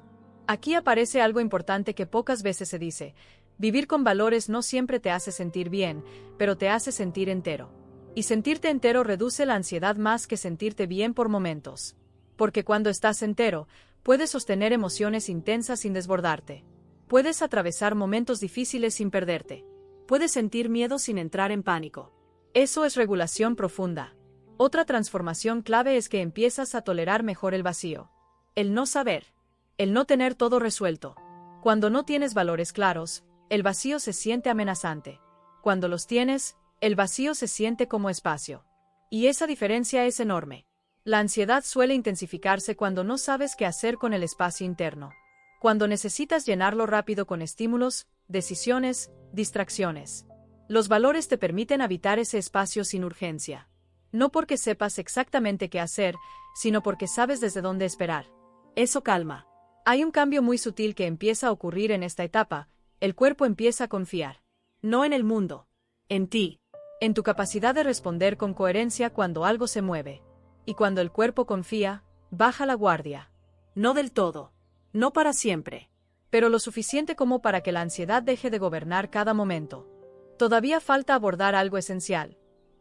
Speaker 1: Aquí aparece algo importante que pocas veces se dice. Vivir con valores no siempre te hace sentir bien, pero te hace sentir entero. Y sentirte entero reduce la ansiedad más que sentirte bien por momentos. Porque cuando estás entero, puedes sostener emociones intensas sin desbordarte. Puedes atravesar momentos difíciles sin perderte.
Speaker 2: Puedes sentir miedo sin entrar en pánico.
Speaker 1: Eso es regulación profunda. Otra transformación clave es que empiezas a tolerar mejor el vacío. El no saber. El no tener todo resuelto. Cuando no tienes valores claros, el vacío se siente amenazante. Cuando los tienes, el vacío se siente como espacio. Y esa diferencia es enorme. La ansiedad suele intensificarse cuando no sabes qué hacer con el espacio interno. Cuando necesitas llenarlo rápido con estímulos, decisiones, distracciones. Los valores te permiten habitar ese espacio sin urgencia. No porque sepas exactamente qué hacer, sino porque sabes desde dónde esperar.
Speaker 2: Eso calma.
Speaker 1: Hay un cambio muy sutil que empieza a ocurrir en esta etapa. El cuerpo empieza a confiar.
Speaker 2: No en el mundo. En ti.
Speaker 1: En tu capacidad de responder con coherencia cuando algo se mueve. Y cuando el cuerpo confía, baja la guardia.
Speaker 2: No del todo. No para siempre.
Speaker 1: Pero lo suficiente como para que la ansiedad deje de gobernar cada momento. Todavía falta abordar algo esencial.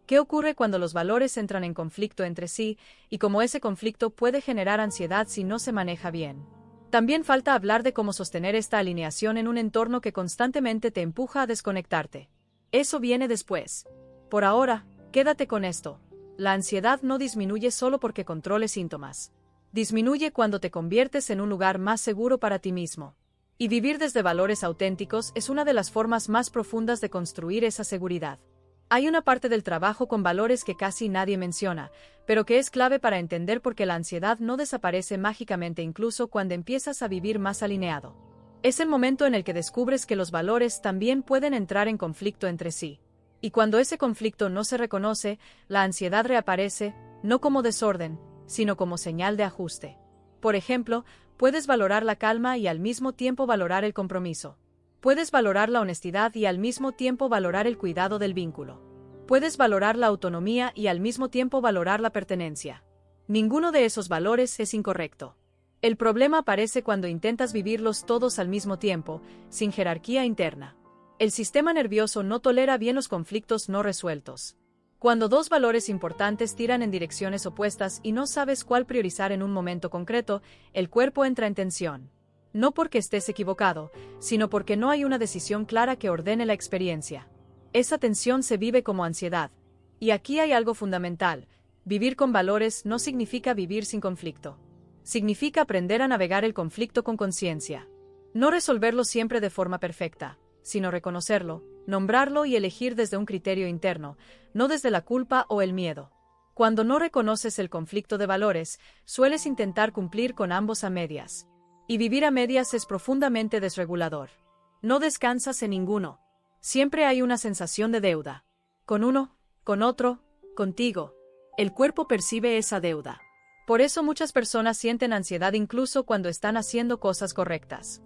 Speaker 1: ¿Qué ocurre cuando los valores entran en conflicto entre sí, y cómo ese conflicto puede generar ansiedad si no se maneja bien? También falta hablar de cómo sostener esta alineación en un entorno que constantemente te empuja a desconectarte. Eso viene después. Por ahora, quédate con esto. La ansiedad no disminuye solo porque controles síntomas. Disminuye cuando te conviertes en un lugar más seguro para ti mismo. Y vivir desde valores auténticos es una de las formas más profundas de construir esa seguridad. Hay una parte del trabajo con valores que casi nadie menciona, pero que es clave para entender por qué la ansiedad no desaparece mágicamente incluso cuando empiezas a vivir más alineado. Es el momento en el que descubres que los valores también pueden entrar en conflicto entre sí. Y cuando ese conflicto no se reconoce, la ansiedad reaparece, no como desorden, sino como señal de ajuste. Por ejemplo, puedes valorar la calma y al mismo tiempo valorar el compromiso. Puedes valorar la honestidad y al mismo tiempo valorar el cuidado del vínculo. Puedes valorar la autonomía y al mismo tiempo valorar la pertenencia. Ninguno de esos valores es incorrecto. El problema aparece cuando intentas vivirlos todos al mismo tiempo, sin jerarquía interna. El sistema nervioso no tolera bien los conflictos no resueltos. Cuando dos valores importantes tiran en direcciones opuestas y no sabes cuál priorizar en un momento concreto, el cuerpo entra en tensión. No porque estés equivocado, sino porque no hay una decisión clara que ordene la experiencia. Esa tensión se vive como ansiedad. Y aquí hay algo fundamental. Vivir con valores no significa vivir sin conflicto. Significa aprender a navegar el conflicto con conciencia. No resolverlo siempre de forma perfecta, sino reconocerlo, nombrarlo y elegir desde un criterio interno, no desde la culpa o el miedo. Cuando no reconoces el conflicto de valores, sueles intentar cumplir con ambos a medias. Y vivir a medias es profundamente desregulador. No descansas en ninguno. Siempre hay una sensación de deuda. Con uno, con otro, contigo. El cuerpo percibe esa deuda. Por eso muchas personas sienten ansiedad incluso cuando están haciendo cosas correctas.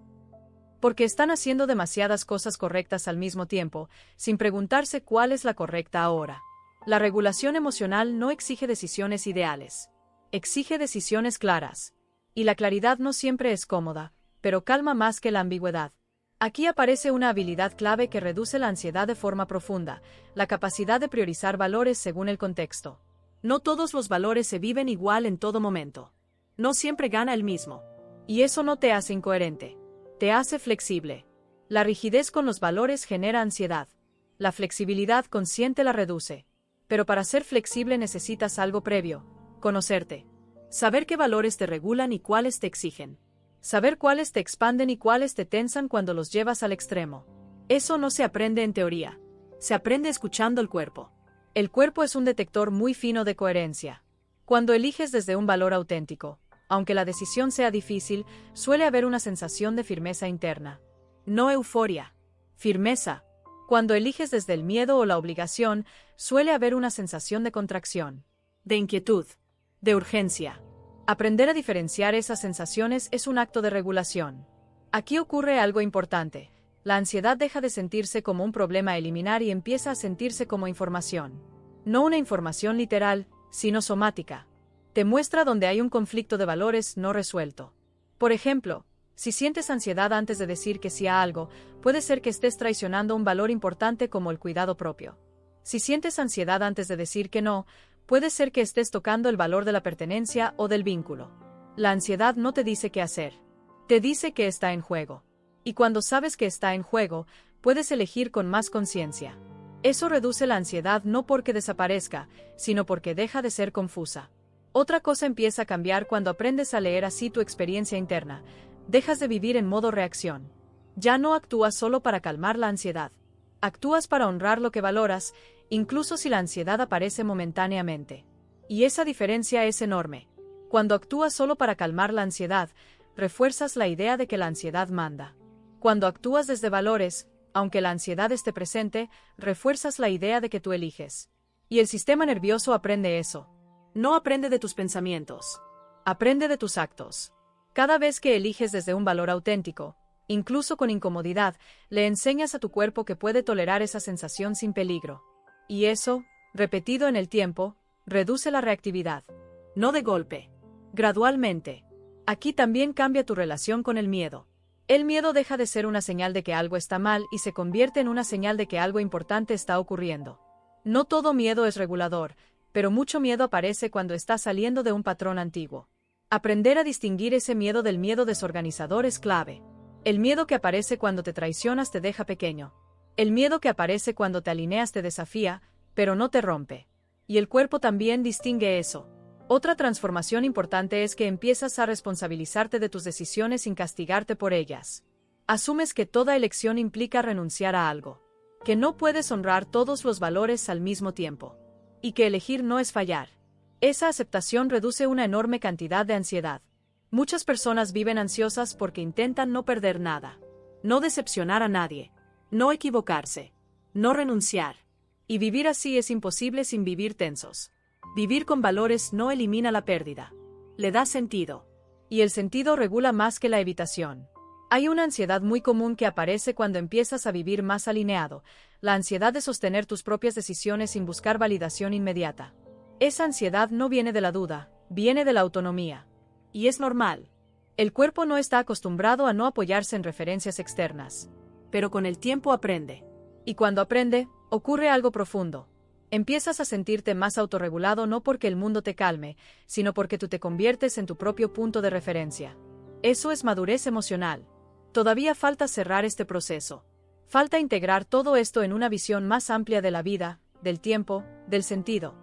Speaker 1: Porque están haciendo demasiadas cosas correctas al mismo tiempo, sin preguntarse cuál es la correcta ahora. La regulación emocional no exige decisiones ideales. Exige decisiones claras. Y la claridad no siempre es cómoda, pero calma más que la ambigüedad. Aquí aparece una habilidad clave que reduce la ansiedad de forma profunda, la capacidad de priorizar valores según el contexto. No todos los valores se viven igual en todo momento. No siempre gana el mismo. Y eso no te hace incoherente. Te hace flexible. La rigidez con los valores genera ansiedad. La flexibilidad consciente la reduce. Pero para ser flexible necesitas algo previo: conocerte. Saber qué valores te regulan y cuáles te exigen. Saber cuáles te expanden y cuáles te tensan cuando los llevas al extremo. Eso no se aprende en teoría. Se aprende escuchando el cuerpo. El cuerpo es un detector muy fino de coherencia. Cuando eliges desde un valor auténtico, aunque la decisión sea difícil, suele haber una sensación de firmeza interna. No euforia. Firmeza. Cuando eliges desde el miedo o la obligación, suele haber una sensación de contracción. De inquietud. De urgencia. Aprender a diferenciar esas sensaciones es un acto de regulación. Aquí ocurre algo importante. La ansiedad deja de sentirse como un problema a eliminar y empieza a sentirse como información. No una información literal, sino somática. Te muestra donde hay un conflicto de valores no resuelto. Por ejemplo, si sientes ansiedad antes de decir que sí a algo, puede ser que estés traicionando un valor importante como el cuidado propio. Si sientes ansiedad antes de decir que no, puede ser que estés tocando el valor de la pertenencia o del vínculo. La ansiedad no te dice qué hacer. Te dice que está en juego. Y cuando sabes que está en juego, puedes elegir con más conciencia. Eso reduce la ansiedad no porque desaparezca, sino porque deja de ser confusa. Otra cosa empieza a cambiar cuando aprendes a leer así tu experiencia interna. Dejas de vivir en modo reacción. Ya no actúas solo para calmar la ansiedad. Actúas para honrar lo que valoras, incluso si la ansiedad aparece momentáneamente. Y esa diferencia es enorme. Cuando actúas solo para calmar la ansiedad, refuerzas la idea de que la ansiedad manda. Cuando actúas desde valores, aunque la ansiedad esté presente, refuerzas la idea de que tú eliges. Y el sistema nervioso aprende eso. No aprende de tus pensamientos. Aprende de tus actos. Cada vez que eliges desde un valor auténtico, incluso con incomodidad, le enseñas a tu cuerpo que puede tolerar esa sensación sin peligro. Y eso, repetido en el tiempo, reduce la reactividad. No de golpe. Gradualmente. Aquí también cambia tu relación con el miedo. El miedo deja de ser una señal de que algo está mal y se convierte en una señal de que algo importante está ocurriendo. No todo miedo es regulador, pero mucho miedo aparece cuando estás saliendo de un patrón antiguo. Aprender a distinguir ese miedo del miedo desorganizador es clave. El miedo que aparece cuando te traicionas te deja pequeño. El miedo que aparece cuando te alineas te desafía, pero no te rompe. Y el cuerpo también distingue eso. Otra transformación importante es que empiezas a responsabilizarte de tus decisiones sin castigarte por ellas. Asumes que toda elección implica renunciar a algo. Que no puedes honrar todos los valores al mismo tiempo. Y que elegir no es fallar. Esa aceptación reduce una enorme cantidad de ansiedad. Muchas personas viven ansiosas porque intentan no perder nada. No decepcionar a nadie. No equivocarse. No renunciar. Y vivir así es imposible sin vivir tensos. Vivir con valores no elimina la pérdida. Le da sentido. Y el sentido regula más que la evitación. Hay una ansiedad muy común que aparece cuando empiezas a vivir más alineado, la ansiedad de sostener tus propias decisiones sin buscar validación inmediata. Esa ansiedad no viene de la duda, viene de la autonomía. Y es normal. El cuerpo no está acostumbrado a no apoyarse en referencias externas. Pero con el tiempo aprende. Y cuando aprende, ocurre algo profundo. Empiezas a sentirte más autorregulado no porque el mundo te calme, sino porque tú te conviertes en tu propio punto de referencia. Eso es madurez emocional. Todavía falta cerrar este proceso. Falta integrar todo esto en una visión más amplia de la vida, del tiempo, del sentido.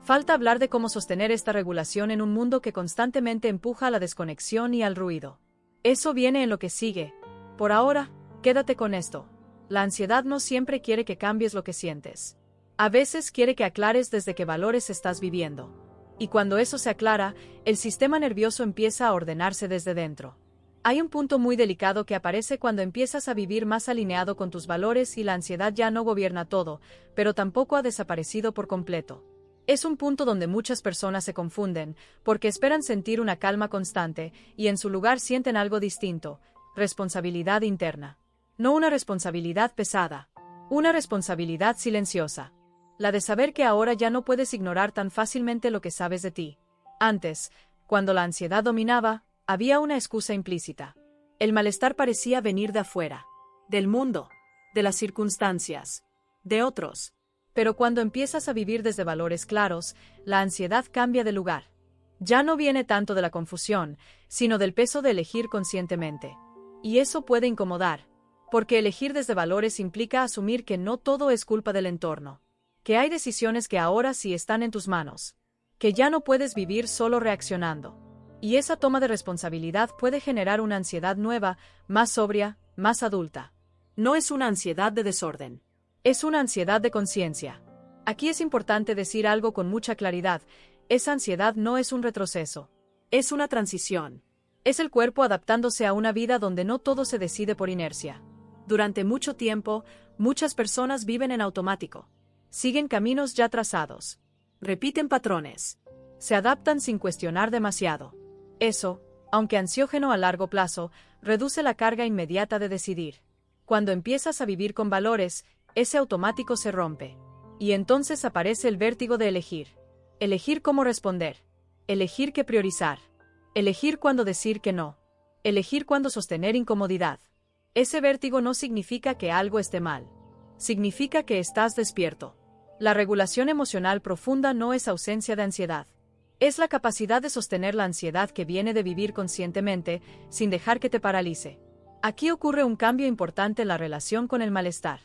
Speaker 1: Falta hablar de cómo sostener esta regulación en un mundo que constantemente empuja a la desconexión y al ruido. Eso viene en lo que sigue. Por ahora, quédate con esto. La ansiedad no siempre quiere que cambies lo que sientes. A veces quiere que aclares desde qué valores estás viviendo. Y cuando eso se aclara, el sistema nervioso empieza a ordenarse desde dentro. Hay un punto muy delicado que aparece cuando empiezas a vivir más alineado con tus valores y la ansiedad ya no gobierna todo, pero tampoco ha desaparecido por completo. Es un punto donde muchas personas se confunden, porque esperan sentir una calma constante, y en su lugar sienten algo distinto: responsabilidad interna. No una responsabilidad pesada, una responsabilidad silenciosa. La de saber que ahora ya no puedes ignorar tan fácilmente lo que sabes de ti. Antes, cuando la ansiedad dominaba, había una excusa implícita. El malestar parecía venir de afuera, del mundo, de las circunstancias, de otros. Pero cuando empiezas a vivir desde valores claros, la ansiedad cambia de lugar. Ya no viene tanto de la confusión, sino del peso de elegir conscientemente. Y eso puede incomodar, porque elegir desde valores implica asumir que no todo es culpa del entorno, que hay decisiones que ahora sí están en tus manos, que ya no puedes vivir solo reaccionando. Y esa toma de responsabilidad puede generar una ansiedad nueva, más sobria, más adulta.
Speaker 2: No es una ansiedad de desorden.
Speaker 1: Es una ansiedad de conciencia. Aquí es importante decir algo con mucha claridad: esa ansiedad no es un retroceso.
Speaker 2: Es una transición.
Speaker 1: Es el cuerpo adaptándose a una vida donde no todo se decide por inercia.
Speaker 2: Durante mucho tiempo, muchas personas viven en automático.
Speaker 1: Siguen caminos ya trazados.
Speaker 2: Repiten patrones.
Speaker 1: Se adaptan sin cuestionar demasiado. Eso, aunque ansiógeno a largo plazo, reduce la carga inmediata de decidir. Cuando empiezas a vivir con valores, ese automático se rompe. Y entonces aparece el vértigo de elegir. Elegir cómo responder. Elegir qué priorizar. Elegir cuándo decir que no. Elegir cuándo sostener incomodidad. Ese vértigo no significa que algo esté mal. Significa que estás despierto. La regulación emocional profunda no es ausencia de ansiedad. Es la capacidad de sostener la ansiedad que viene de vivir conscientemente, sin dejar que te paralice. Aquí ocurre un cambio importante en la relación con el malestar.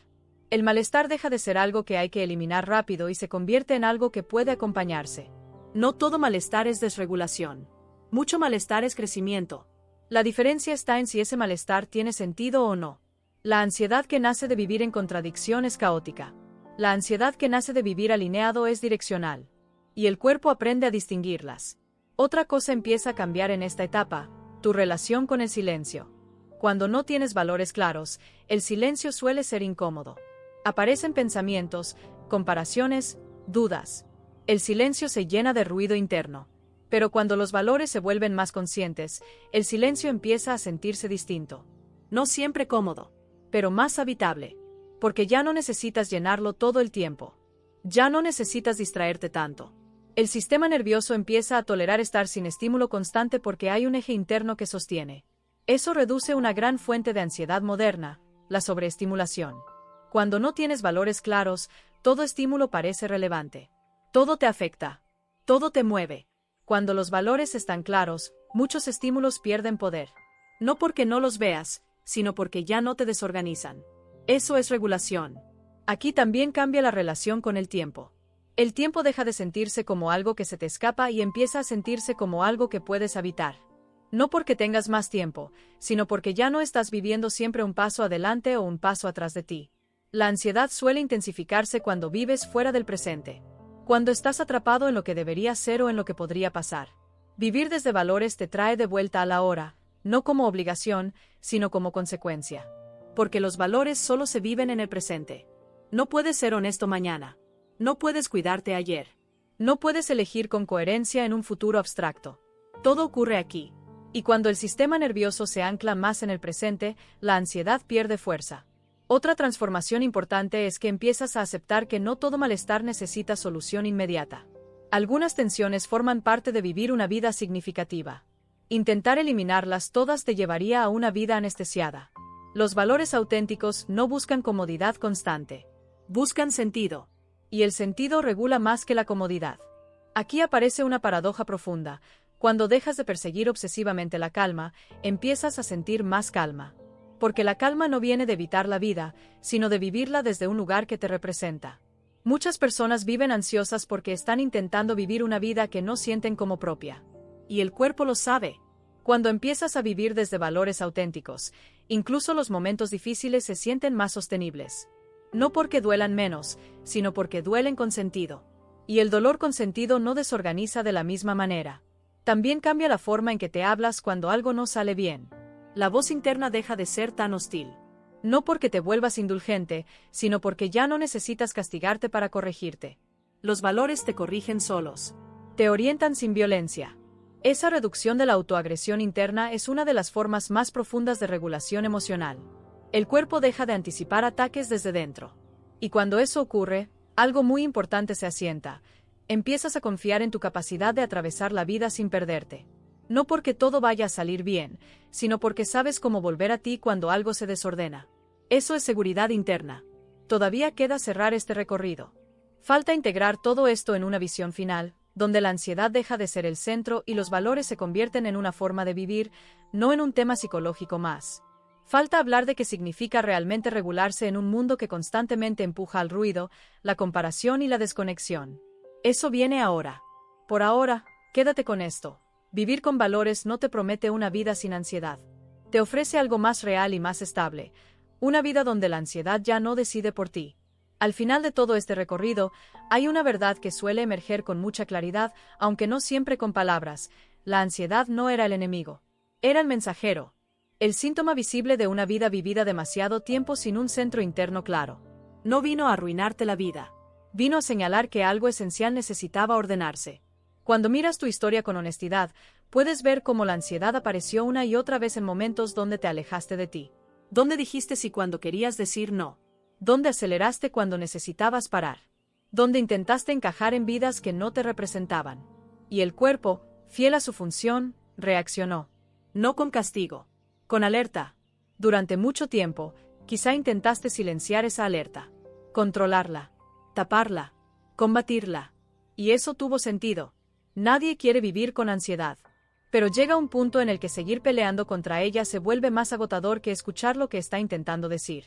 Speaker 1: El malestar deja de ser algo que hay que eliminar rápido y se convierte en algo que puede acompañarse.
Speaker 2: No todo malestar es desregulación. Mucho malestar es crecimiento.
Speaker 1: La diferencia está en si ese malestar tiene sentido o no. La ansiedad que nace de vivir en contradicción es caótica. La ansiedad que nace de vivir alineado es direccional. Y el cuerpo aprende a distinguirlas. Otra cosa empieza a cambiar en esta etapa: tu relación con el silencio. Cuando no tienes valores claros, el silencio suele ser incómodo. Aparecen pensamientos, comparaciones, dudas. El silencio se llena de ruido interno. Pero cuando los valores se vuelven más conscientes, el silencio empieza a sentirse distinto.
Speaker 2: No siempre cómodo,
Speaker 1: pero más habitable. Porque ya no necesitas llenarlo todo el tiempo. Ya no necesitas distraerte tanto. El sistema nervioso empieza a tolerar estar sin estímulo constante porque hay un eje interno que sostiene. Eso reduce una gran fuente de ansiedad moderna: la sobreestimulación. Cuando no tienes valores claros, todo estímulo parece relevante. Todo te afecta. Todo te mueve. Cuando los valores están claros, muchos estímulos pierden poder.
Speaker 2: No porque no los veas, sino porque ya no te desorganizan. Eso es regulación.
Speaker 1: Aquí también cambia la relación con el tiempo. El tiempo deja de sentirse como algo que se te escapa y empieza a sentirse como algo que puedes habitar. No porque tengas más tiempo, sino porque ya no estás viviendo siempre un paso adelante o un paso atrás de ti. La ansiedad suele intensificarse cuando vives fuera del presente. Cuando estás atrapado en lo que debería ser o en lo que podría pasar. Vivir desde valores te trae de vuelta a la hora, no como obligación, sino como consecuencia.
Speaker 2: Porque los valores solo se viven en el presente. No puedes ser honesto mañana. No puedes cuidarte ayer.
Speaker 1: No puedes elegir con coherencia en un futuro abstracto. Todo ocurre aquí. Y cuando el sistema nervioso se ancla más en el presente, la ansiedad pierde fuerza. Otra transformación importante es que empiezas a aceptar que no todo malestar necesita solución inmediata. Algunas tensiones forman parte de vivir una vida significativa. Intentar eliminarlas todas te llevaría a una vida anestesiada. Los valores auténticos no buscan comodidad constante.
Speaker 2: Buscan sentido.
Speaker 1: Y el sentido regula más que la comodidad. Aquí aparece una paradoja profunda. Cuando dejas de perseguir obsesivamente la calma, empiezas a sentir más calma. Porque la calma no viene de evitar la vida, sino de vivirla desde un lugar que te representa. Muchas personas viven ansiosas porque están intentando vivir una vida que no sienten como propia. Y el cuerpo lo sabe. Cuando empiezas a vivir desde valores auténticos, incluso los momentos difíciles se sienten más sostenibles. No porque duelan menos, sino porque duelen con sentido. Y el dolor con sentido no desorganiza de la misma manera. También cambia la forma en que te hablas cuando algo no sale bien.
Speaker 2: La voz interna deja de ser tan hostil.
Speaker 1: No porque te vuelvas indulgente, sino porque ya no necesitas castigarte para corregirte.
Speaker 2: Los valores te corrigen solos.
Speaker 1: Te orientan sin violencia. Esa reducción de la autoagresión interna es una de las formas más profundas de regulación emocional. El cuerpo deja de anticipar ataques desde dentro. Y cuando eso ocurre, algo muy importante se asienta. Empiezas a confiar en tu capacidad de atravesar la vida sin perderte. No porque todo vaya a salir bien, sino porque sabes cómo volver a ti cuando algo se desordena. Eso es seguridad interna. Todavía queda cerrar este recorrido. Falta integrar todo esto en una visión final, donde la ansiedad deja de ser el centro y los valores se convierten en una forma de vivir, no en un tema psicológico más. Falta hablar de qué significa realmente regularse en un mundo que constantemente empuja al ruido, la comparación y la desconexión. Eso viene ahora. Por ahora, quédate con esto. Vivir con valores no te promete una vida sin ansiedad. Te ofrece algo más real y más estable, una vida donde la ansiedad ya no decide por ti. Al final de todo este recorrido, hay una verdad que suele emerger con mucha claridad, aunque no siempre con palabras. La ansiedad no era el enemigo. Era el mensajero. El síntoma visible de una vida vivida demasiado tiempo sin un centro interno claro.
Speaker 2: No vino a arruinarte la vida.
Speaker 1: Vino a señalar que algo esencial necesitaba ordenarse. Cuando miras tu historia con honestidad, puedes ver cómo la ansiedad apareció una y otra vez en momentos donde te alejaste de ti.
Speaker 2: ¿Dónde dijiste sí cuando querías decir no?
Speaker 1: ¿Dónde aceleraste cuando necesitabas parar? ¿Dónde intentaste encajar en vidas que no te representaban? Y el cuerpo, fiel a su función, reaccionó.
Speaker 2: No con castigo.
Speaker 1: Con alerta. Durante mucho tiempo, quizá intentaste silenciar esa alerta. Controlarla. Taparla. Combatirla. Y eso tuvo sentido. Nadie quiere vivir con ansiedad. Pero llega un punto en el que seguir peleando contra ella se vuelve más agotador que escuchar lo que está intentando decir.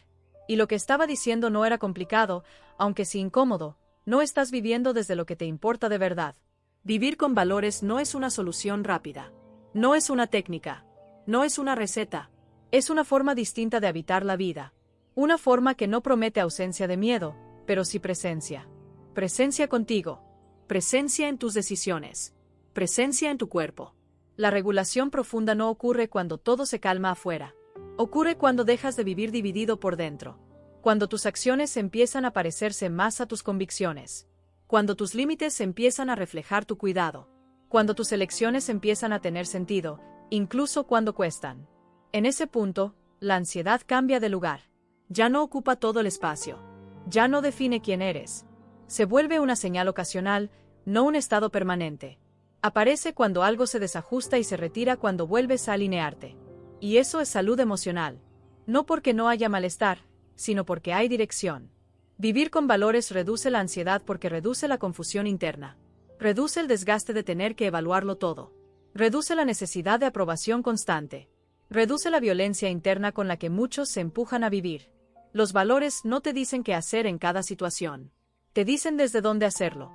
Speaker 1: Y lo que estaba diciendo no era complicado, aunque sí incómodo. No estás viviendo desde lo que te importa de verdad.
Speaker 2: Vivir con valores no es una solución rápida. No es una técnica. No es una receta.
Speaker 1: Es una forma distinta de habitar la vida. Una forma que no promete ausencia de miedo, pero sí presencia. Presencia contigo.
Speaker 2: Presencia en tus decisiones. Presencia en tu cuerpo.
Speaker 1: La regulación profunda no ocurre cuando todo se calma afuera. Ocurre cuando dejas de vivir dividido por dentro. Cuando tus acciones empiezan a parecerse más a tus convicciones. Cuando tus límites empiezan a reflejar tu cuidado. Cuando tus elecciones empiezan a tener sentido, incluso cuando cuestan. En ese punto, la ansiedad cambia de lugar. Ya no ocupa todo el espacio. Ya no define quién eres. Se vuelve una señal ocasional, no un estado permanente. Aparece cuando algo se desajusta y se retira cuando vuelves a alinearte. Y eso es salud emocional. No porque no haya malestar, sino porque hay dirección. Vivir con valores reduce la ansiedad porque reduce la confusión interna. Reduce el desgaste de tener que evaluarlo todo. Reduce la necesidad de aprobación constante. Reduce la violencia interna con la que muchos se empujan a vivir. Los valores no te dicen qué hacer en cada situación. Te dicen desde dónde hacerlo.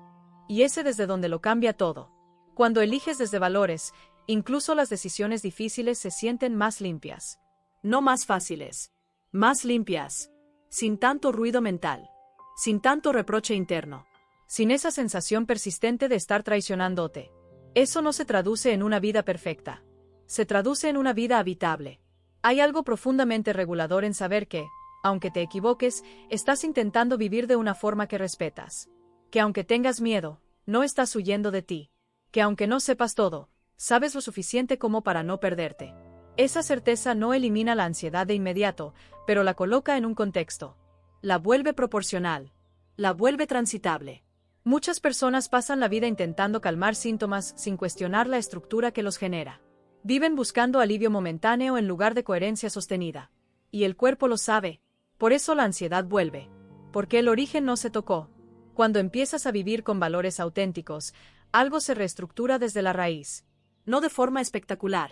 Speaker 1: Y ese desde donde lo cambia todo. Cuando eliges desde valores, incluso las decisiones difíciles se sienten más limpias.
Speaker 2: No más fáciles. Más limpias. Sin tanto ruido mental. Sin tanto reproche interno.
Speaker 1: Sin esa sensación persistente de estar traicionándote. Eso no se traduce en una vida perfecta. Se traduce en una vida habitable. Hay algo profundamente regulador en saber que, aunque te equivoques, estás intentando vivir de una forma que respetas. Que aunque tengas miedo, no estás huyendo de ti. Que aunque no sepas todo, sabes lo suficiente como para no perderte. Esa certeza no elimina la ansiedad de inmediato, pero la coloca en un contexto. La vuelve proporcional. La vuelve transitable. Muchas personas pasan la vida intentando calmar síntomas sin cuestionar la estructura que los genera. Viven buscando alivio momentáneo en lugar de coherencia sostenida. Y el cuerpo lo sabe. Por eso la ansiedad vuelve. Porque el origen no se tocó. Cuando empiezas a vivir con valores auténticos, algo se reestructura desde la raíz.
Speaker 2: No de forma espectacular,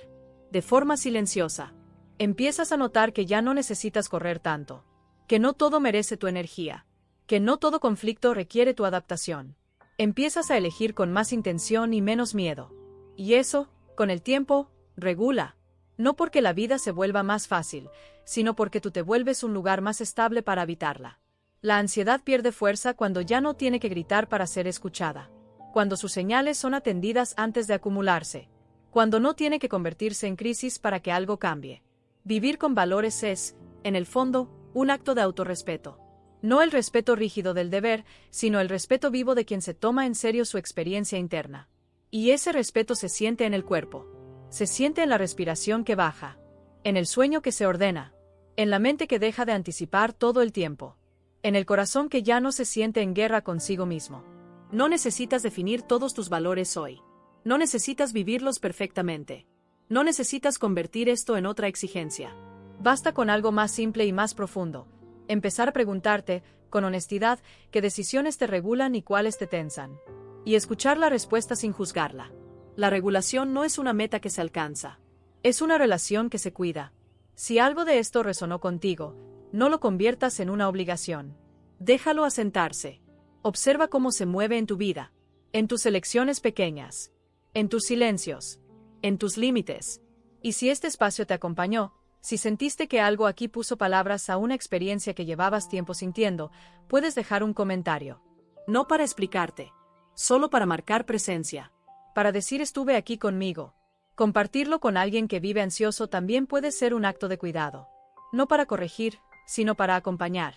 Speaker 2: de forma silenciosa.
Speaker 1: Empiezas a notar que ya no necesitas correr tanto, que no todo merece tu energía, que no todo conflicto requiere tu adaptación. Empiezas a elegir con más intención y menos miedo. Y eso, con el tiempo, regula. No porque la vida se vuelva más fácil, sino porque tú te vuelves un lugar más estable para habitarla. La ansiedad pierde fuerza cuando ya no tiene que gritar para ser escuchada, cuando sus señales son atendidas antes de acumularse, cuando no tiene que convertirse en crisis para que algo cambie. Vivir con valores es, en el fondo, un acto de autorrespeto. No el respeto rígido del deber, sino el respeto vivo de quien se toma en serio su experiencia interna. Y ese respeto se siente en el cuerpo. Se siente en la respiración que baja, en el sueño que se ordena, en la mente que deja de anticipar todo el tiempo, en el corazón que ya no se siente en guerra consigo mismo.
Speaker 2: No necesitas definir todos tus valores hoy. No necesitas vivirlos perfectamente. No necesitas convertir esto en otra exigencia.
Speaker 1: Basta con algo más simple y más profundo. Empezar a preguntarte, con honestidad, qué decisiones te regulan y cuáles te tensan. Y escuchar la respuesta sin juzgarla.
Speaker 2: La regulación no es una meta que se alcanza.
Speaker 1: Es una relación que se cuida. Si algo de esto resonó contigo, no lo conviertas en una obligación.
Speaker 2: Déjalo asentarse.
Speaker 1: Observa cómo se mueve en tu vida, en tus elecciones pequeñas, en tus silencios, en tus límites. Y si este espacio te acompañó, si sentiste que algo aquí puso palabras a una experiencia que llevabas tiempo sintiendo, puedes dejar un comentario.
Speaker 2: No para explicarte, solo para marcar presencia.
Speaker 1: Para decir estuve aquí conmigo. Compartirlo con alguien que vive ansioso también puede ser un acto de cuidado. No para corregir, sino para acompañar.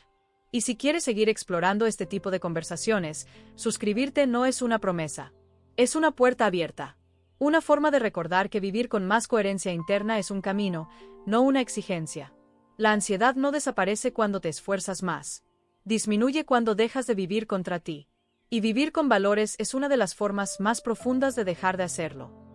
Speaker 1: Y si quieres seguir explorando este tipo de conversaciones, suscribirte no es una promesa. Es una puerta abierta. Una forma de recordar que vivir con más coherencia interna es un camino, no una exigencia. La ansiedad no desaparece cuando te esfuerzas más. Disminuye cuando dejas de vivir contra ti. Y vivir con valores es una de las formas más profundas de dejar de hacerlo.